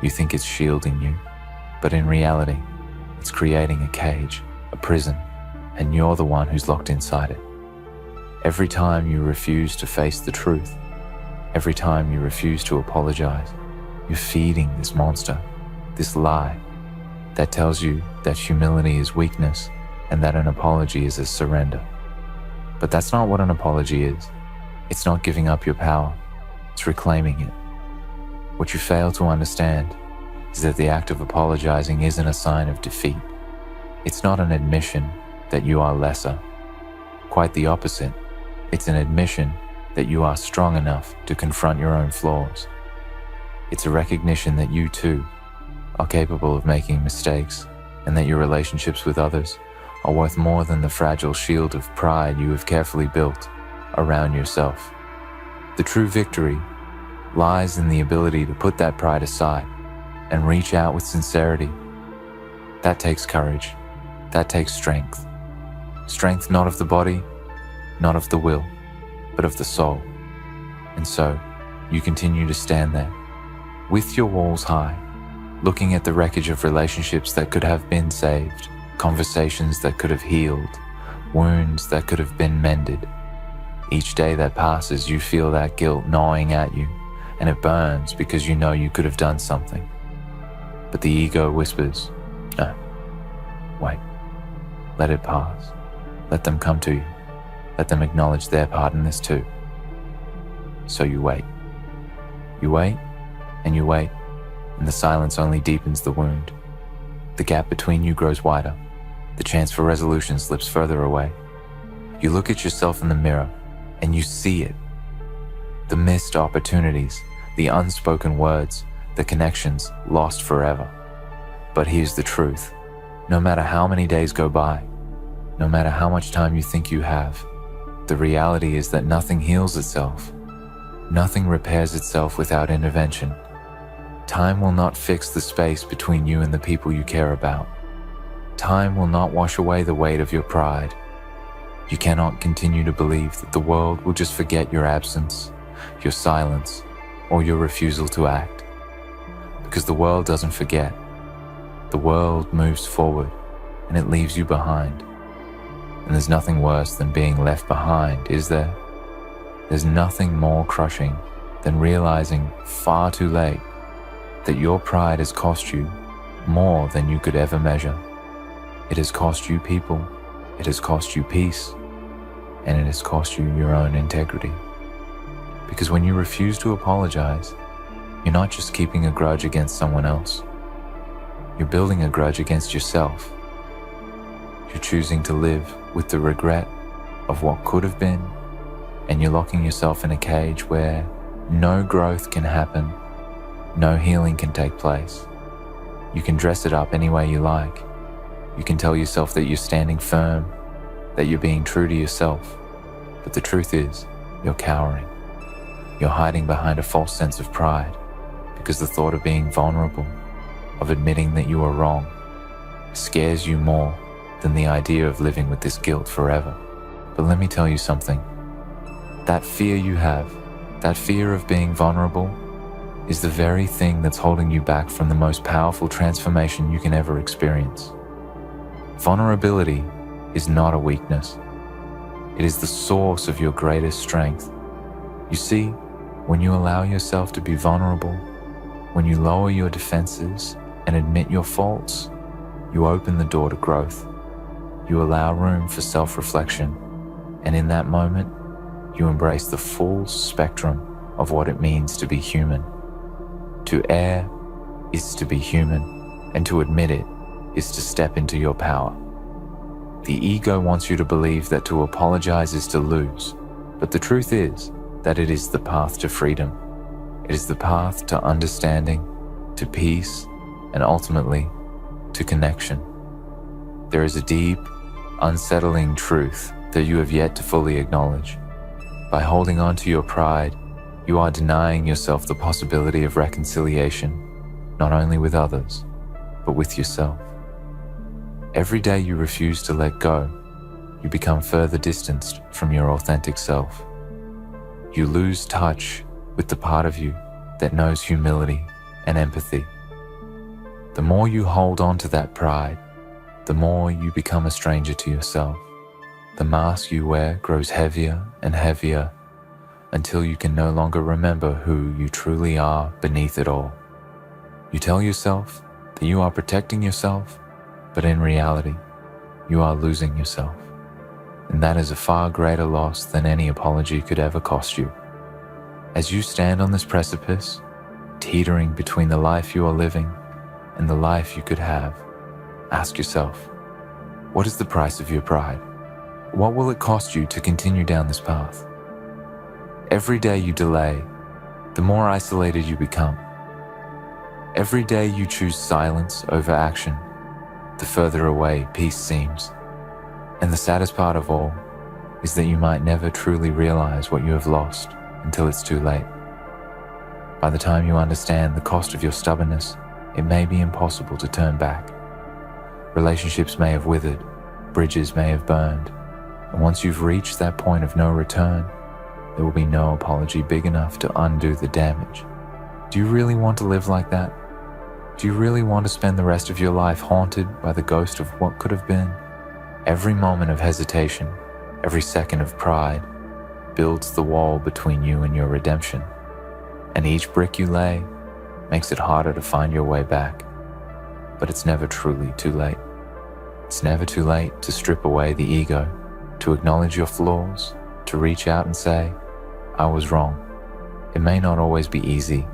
You think it's shielding you, but in reality, it's creating a cage, a prison, and you're the one who's locked inside it. Every time you refuse to face the truth, every time you refuse to apologize, you're feeding this monster, this lie that tells you that humility is weakness and that an apology is a surrender. But that's not what an apology is. It's not giving up your power, it's reclaiming it. What you fail to understand is that the act of apologizing isn't a sign of defeat. It's not an admission that you are lesser. Quite the opposite. It's an admission that you are strong enough to confront your own flaws. It's a recognition that you too are capable of making mistakes, and that your relationships with others are worth more than the fragile shield of pride you have carefully built around yourself. The true victory lies in the ability to put that pride aside and reach out with sincerity. That takes courage. That takes strength. Strength not of the body, not of the will, but of the soul. And so, you continue to stand there, with your walls high, looking at the wreckage of relationships that could have been saved, conversations that could have healed, wounds that could have been mended. Each day that passes, you feel that guilt gnawing at you, and it burns because you know you could have done something. But the ego whispers, no, wait, let it pass. Let them come to you. Let them acknowledge their part in this too. So you wait. You wait, and you wait, and the silence only deepens the wound. The gap between you grows wider. The chance for resolution slips further away. You look at yourself in the mirror, and you see it. The missed opportunities, the unspoken words, the connections lost forever. But here's the truth. No matter how many days go by, no matter how much time you think you have, the reality is that nothing heals itself. Nothing repairs itself without intervention. Time will not fix the space between you and the people you care about. Time will not wash away the weight of your pride. You cannot continue to believe that the world will just forget your absence, your silence, or your refusal to act. Because the world doesn't forget. The world moves forward, and it leaves you behind. And there's nothing worse than being left behind, is there? There's nothing more crushing than realizing far too late that your pride has cost you more than you could ever measure. It has cost you people, it has cost you peace, and it has cost you your own integrity. Because when you refuse to apologize, you're not just keeping a grudge against someone else. You're building a grudge against yourself. You're choosing to live with the regret of what could have been, and you're locking yourself in a cage where no growth can happen, no healing can take place. You can dress it up any way you like. You can tell yourself that you're standing firm, that you're being true to yourself. But the truth is, you're cowering. You're hiding behind a false sense of pride because the thought of being vulnerable, of admitting that you are wrong, scares you more than the idea of living with this guilt forever. But let me tell you something. That fear you have, that fear of being vulnerable, is the very thing that's holding you back from the most powerful transformation you can ever experience. Vulnerability is not a weakness. It is the source of your greatest strength. You see, when you allow yourself to be vulnerable, when you lower your defenses and admit your faults, you open the door to growth. You allow room for self-reflection, and in that moment, you embrace the full spectrum of what it means to be human. To err is to be human, and to admit it is to step into your power. The ego wants you to believe that to apologize is to lose, but the truth is that it is the path to freedom. It is the path to understanding, to peace, and ultimately, to connection. There is a deep, unsettling truth that you have yet to fully acknowledge. By holding on to your pride, you are denying yourself the possibility of reconciliation, not only with others, but with yourself. Every day you refuse to let go, you become further distanced from your authentic self. You lose touch with the part of you that knows humility and empathy. The more you hold on to that pride, the more you become a stranger to yourself. The mask you wear grows heavier and heavier until you can no longer remember who you truly are beneath it all. You tell yourself that you are protecting yourself, but in reality, you are losing yourself. And that is a far greater loss than any apology could ever cost you. As you stand on this precipice, teetering between the life you are living and the life you could have, ask yourself, what is the price of your pride? What will it cost you to continue down this path? Every day you delay, the more isolated you become. Every day you choose silence over action, the further away peace seems. And the saddest part of all is that you might never truly realize what you have lost until it's too late. By the time you understand the cost of your stubbornness, it may be impossible to turn back. Relationships may have withered, bridges may have burned, and once you've reached that point of no return, there will be no apology big enough to undo the damage. Do you really want to live like that? Do you really want to spend the rest of your life haunted by the ghost of what could have been? Every moment of hesitation, every second of pride, builds the wall between you and your redemption. And each brick you lay makes it harder to find your way back. But it's never truly too late. It's never too late to strip away the ego, to acknowledge your flaws, to reach out and say, I was wrong. It may not always be easy,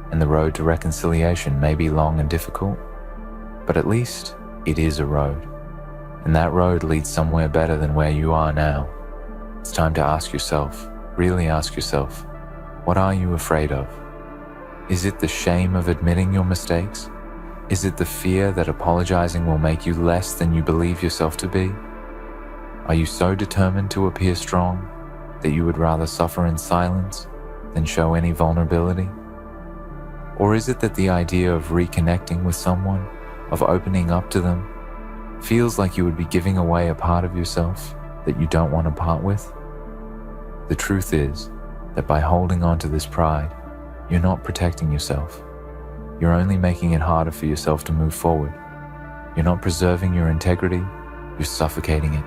and the road to reconciliation may be long and difficult, but at least it is a road, and that road leads somewhere better than where you are now. It's time to ask yourself, really ask yourself, what are you afraid of? Is it the shame of admitting your mistakes? Is it the fear that apologizing will make you less than you believe yourself to be? Are you so determined to appear strong that you would rather suffer in silence than show any vulnerability? Or is it that the idea of reconnecting with someone, of opening up to them, feels like you would be giving away a part of yourself that you don't want to part with? The truth is that by holding on to this pride, you're not protecting yourself. You're only making it harder for yourself to move forward. You're not preserving your integrity, you're suffocating it.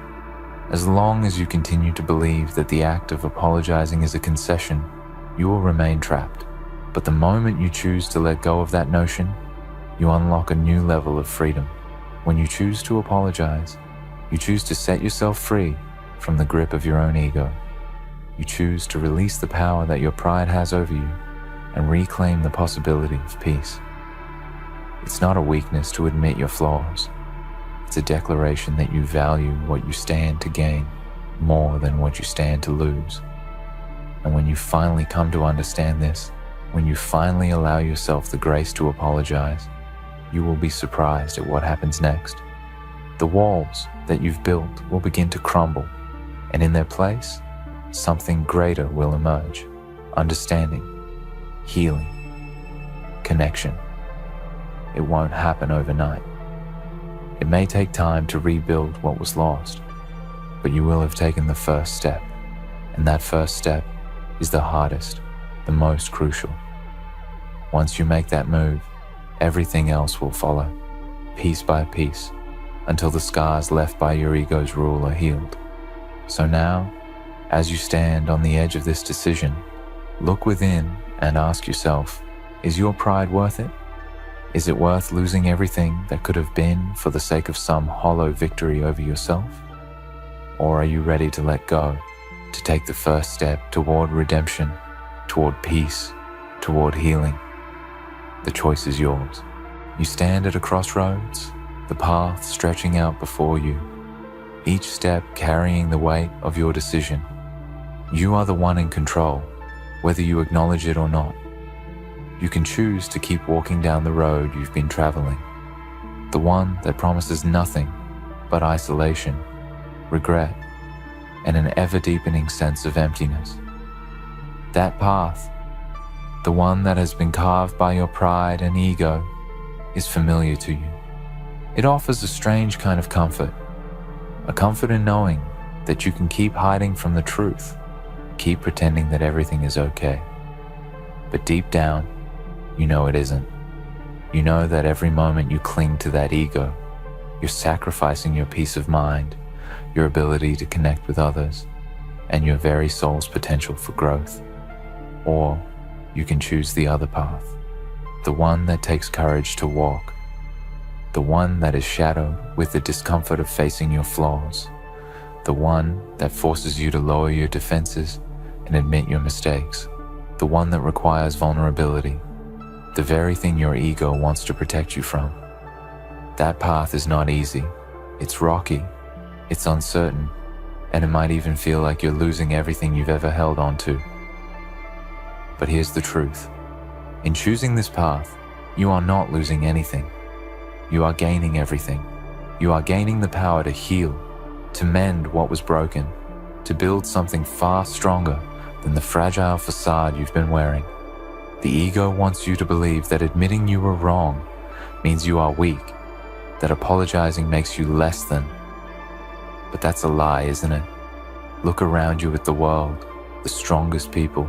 As long as you continue to believe that the act of apologizing is a concession, you will remain trapped. But the moment you choose to let go of that notion, you unlock a new level of freedom. When you choose to apologize, you choose to set yourself free from the grip of your own ego. You choose to release the power that your pride has over you and reclaim the possibility of peace. It's not a weakness to admit your flaws. It's a declaration that you value what you stand to gain more than what you stand to lose. And when you finally come to understand this, when you finally allow yourself the grace to apologize, you will be surprised at what happens next. The walls that you've built will begin to crumble, and in their place, something greater will emerge. Understanding, healing, connection. It won't happen overnight. It may take time to rebuild what was lost, but you will have taken the first step, and that first step is the hardest, the most crucial. Once you make that move, everything else will follow, piece by piece, until the scars left by your ego's rule are healed. So now, as you stand on the edge of this decision, look within and ask yourself, is your pride worth it? Is it worth losing everything that could have been for the sake of some hollow victory over yourself? Or are you ready to let go, to take the first step toward redemption, toward peace, toward healing? The choice is yours. You stand at a crossroads, the path stretching out before you, each step carrying the weight of your decision. You are the one in control, whether you acknowledge it or not. You can choose to keep walking down the road you've been traveling, the one that promises nothing but isolation, regret, and an ever-deepening sense of emptiness. That path, the one that has been carved by your pride and ego, is familiar to you. It offers a strange kind of comfort, a comfort in knowing that you can keep hiding from the truth, keep pretending that everything is okay. But deep down, you know it isn't. You know that every moment you cling to that ego, you're sacrificing your peace of mind, your ability to connect with others, and your very soul's potential for growth. Or you can choose the other path, the one that takes courage to walk, the one that is shadowed with the discomfort of facing your flaws, the one that forces you to lower your defenses and admit your mistakes, the one that requires vulnerability, the very thing your ego wants to protect you from. That path is not easy. It's rocky, it's uncertain, and it might even feel like you're losing everything you've ever held on to. But here's the truth. In choosing this path, you are not losing anything. You are gaining everything. You are gaining the power to heal, to mend what was broken, to build something far stronger than the fragile facade you've been wearing. The ego wants you to believe that admitting you were wrong means you are weak, that apologizing makes you less than. But that's a lie, isn't it? Look around you at the world, the strongest people,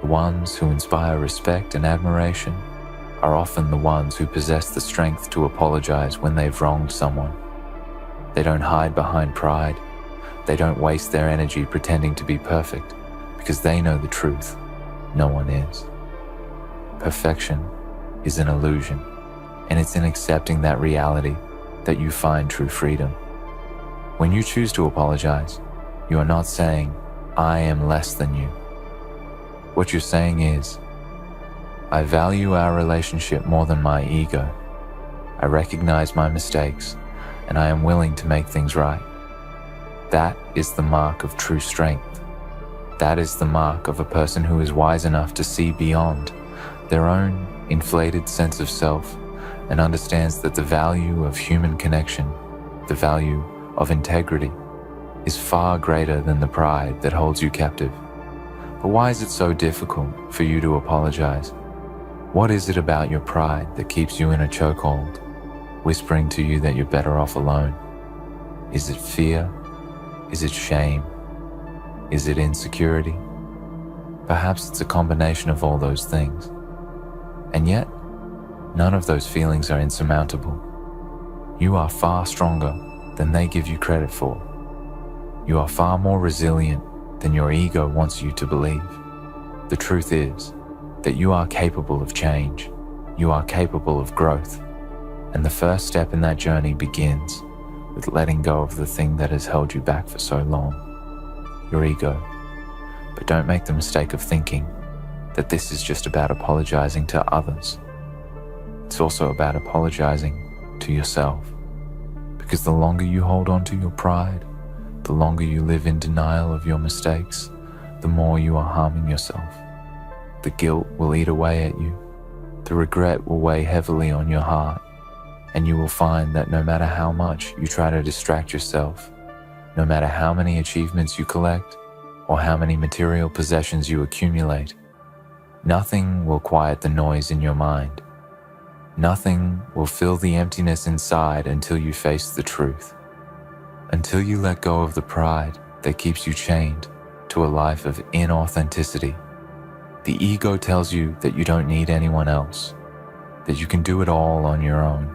the ones who inspire respect and admiration, are often the ones who possess the strength to apologize when they've wronged someone. They don't hide behind pride. They don't waste their energy pretending to be perfect, because they know the truth. No one is. Perfection is an illusion, and it's in accepting that reality that you find true freedom. When you choose to apologize, you are not saying, "I am less than you." What you're saying is, "I value our relationship more than my ego. I recognize my mistakes, and I am willing to make things right." That is the mark of true strength. That is the mark of a person who is wise enough to see beyond their own inflated sense of self and understands that the value of human connection, the value of integrity, is far greater than the pride that holds you captive. But why is it so difficult for you to apologize? What is it about your pride that keeps you in a chokehold, whispering to you that you're better off alone? Is it fear? Is it shame? Is it insecurity? Perhaps it's a combination of all those things. And yet, none of those feelings are insurmountable. You are far stronger than they give you credit for. You are far more resilient than your ego wants you to believe. The truth is that you are capable of change. You are capable of growth. And the first step in that journey begins with letting go of the thing that has held you back for so long, your ego. But don't make the mistake of thinking that this is just about apologizing to others. It's also about apologizing to yourself. Because the longer you hold on to your pride, the longer you live in denial of your mistakes, the more you are harming yourself. The guilt will eat away at you. The regret will weigh heavily on your heart. And you will find that no matter how much you try to distract yourself, no matter how many achievements you collect, or how many material possessions you accumulate, nothing will quiet the noise in your mind. Nothing will fill the emptiness inside until you face the truth. Until you let go of the pride that keeps you chained to a life of inauthenticity. The ego tells you that you don't need anyone else, that you can do it all on your own.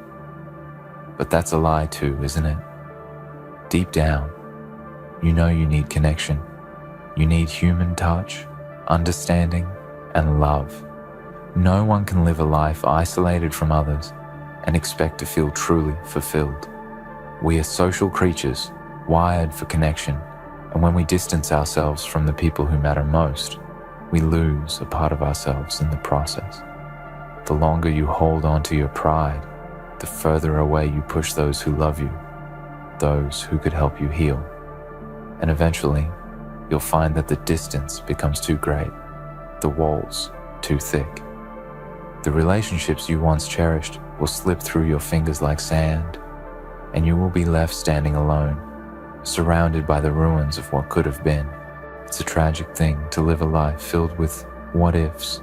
But that's a lie too, isn't it? Deep down, you know you need connection. You need human touch, understanding, and love. No one can live a life isolated from others and expect to feel truly fulfilled. We are social creatures, wired for connection, and when we distance ourselves from the people who matter most, we lose a part of ourselves in the process. The longer you hold on to your pride, the further away you push those who love you, those who could help you heal. And eventually, you'll find that the distance becomes too great, the walls too thick. The relationships you once cherished will slip through your fingers like sand, and you will be left standing alone, surrounded by the ruins of what could have been. It's a tragic thing to live a life filled with what-ifs.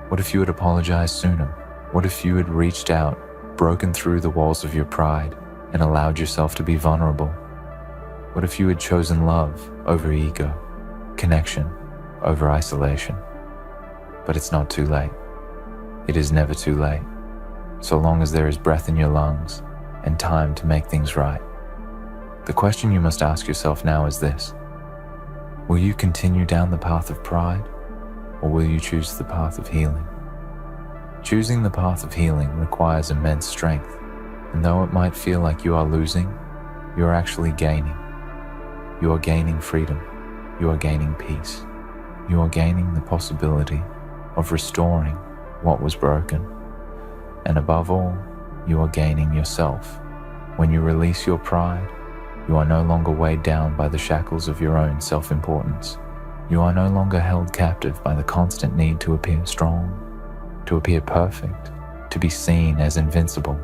What if you had apologized sooner? What if you had reached out, broken through the walls of your pride, and allowed yourself to be vulnerable? What if you had chosen love over ego, connection over isolation? But it's not too late. It is never too late, so long as there is breath in your lungs and time to make things right. The question you must ask yourself now is this: will you continue down the path of pride, or will you choose the path of healing? Choosing the path of healing requires immense strength, and though it might feel like you are losing, you are actually gaining. You are gaining freedom. You are gaining peace. You are gaining the possibility of restoring what was broken. And above all, you are gaining yourself. When you release your pride, you are no longer weighed down by the shackles of your own self-importance. You are no longer held captive by the constant need to appear strong, to appear perfect, to be seen as invincible.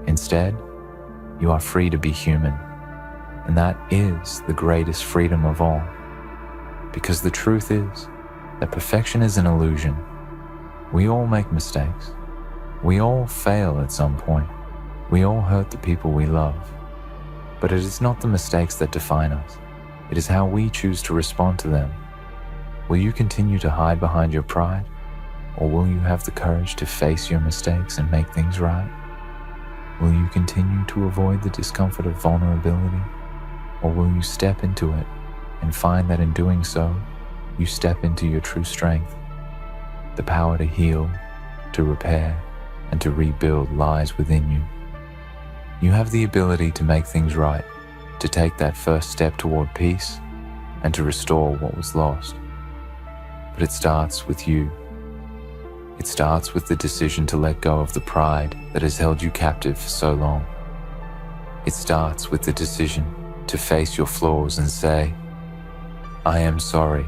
Instead, you are free to be human, and that is the greatest freedom of all. Because the truth is that perfection is an illusion. We all make mistakes. We all fail at some point. We all hurt the people we love. But it is not the mistakes that define us. It is how we choose to respond to them. Will you continue to hide behind your pride? Or will you have the courage to face your mistakes and make things right? Will you continue to avoid the discomfort of vulnerability? Or will you step into it and find that in doing so, you step into your true strength? The power to heal, to repair, and to rebuild lies within you. You have the ability to make things right, to take that first step toward peace, and to restore what was lost. But it starts with you. It starts with the decision to let go of the pride that has held you captive for so long. It starts with the decision to face your flaws and say, I am sorry.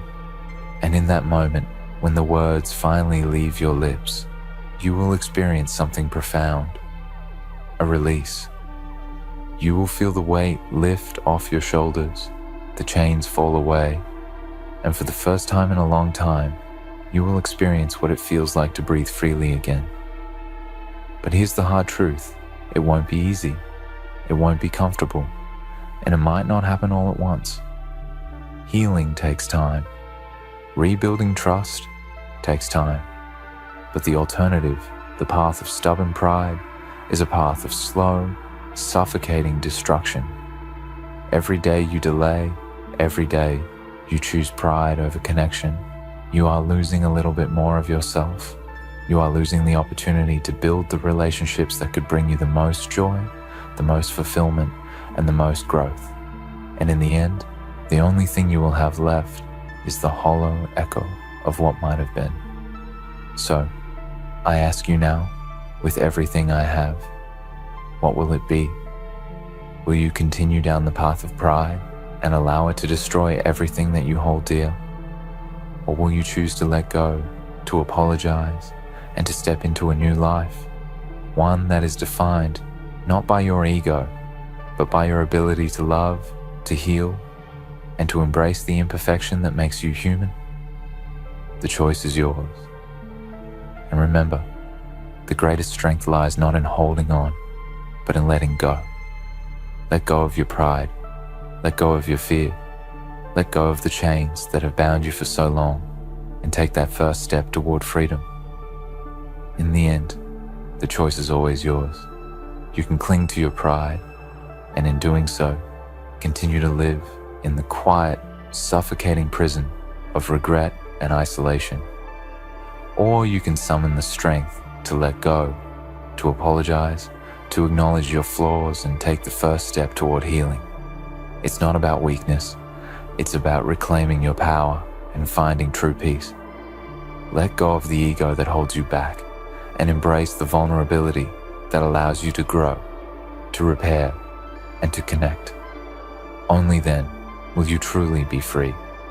And in that moment, when the words finally leave your lips, you will experience something profound, a release. You will feel the weight lift off your shoulders, the chains fall away, and for the first time in a long time, you will experience what it feels like to breathe freely again. But here's the hard truth. It won't be easy. It won't be comfortable. And it might not happen all at once. Healing takes time. Rebuilding trust takes time. But the alternative, the path of stubborn pride, is a path of slow, suffocating destruction. Every day you delay, every day you choose pride over connection, you are losing a little bit more of yourself. You are losing the opportunity to build the relationships that could bring you the most joy, the most fulfillment, and the most growth. And in the end, the only thing you will have left is the hollow echo of what might have been. So, I ask you now, with everything I have, what will it be? Will you continue down the path of pride and allow it to destroy everything that you hold dear? Or will you choose to let go, to apologize, and to step into a new life? One that is defined not by your ego, but by your ability to love, to heal, and to embrace the imperfection that makes you human? The choice is yours. And remember, the greatest strength lies not in holding on, but in letting go. Let go of your pride. Let go of your fear. Let go of the chains that have bound you for so long, and take that first step toward freedom. In the end, the choice is always yours. You can cling to your pride, and in doing so, continue to live in the quiet, suffocating prison of regret and isolation. Or you can summon the strength to let go, to apologize, to acknowledge your flaws and take the first step toward healing. It's not about weakness. It's about reclaiming your power and finding true peace. Let go of the ego that holds you back and embrace the vulnerability that allows you to grow, to repair, and to connect. Only then will you truly be free.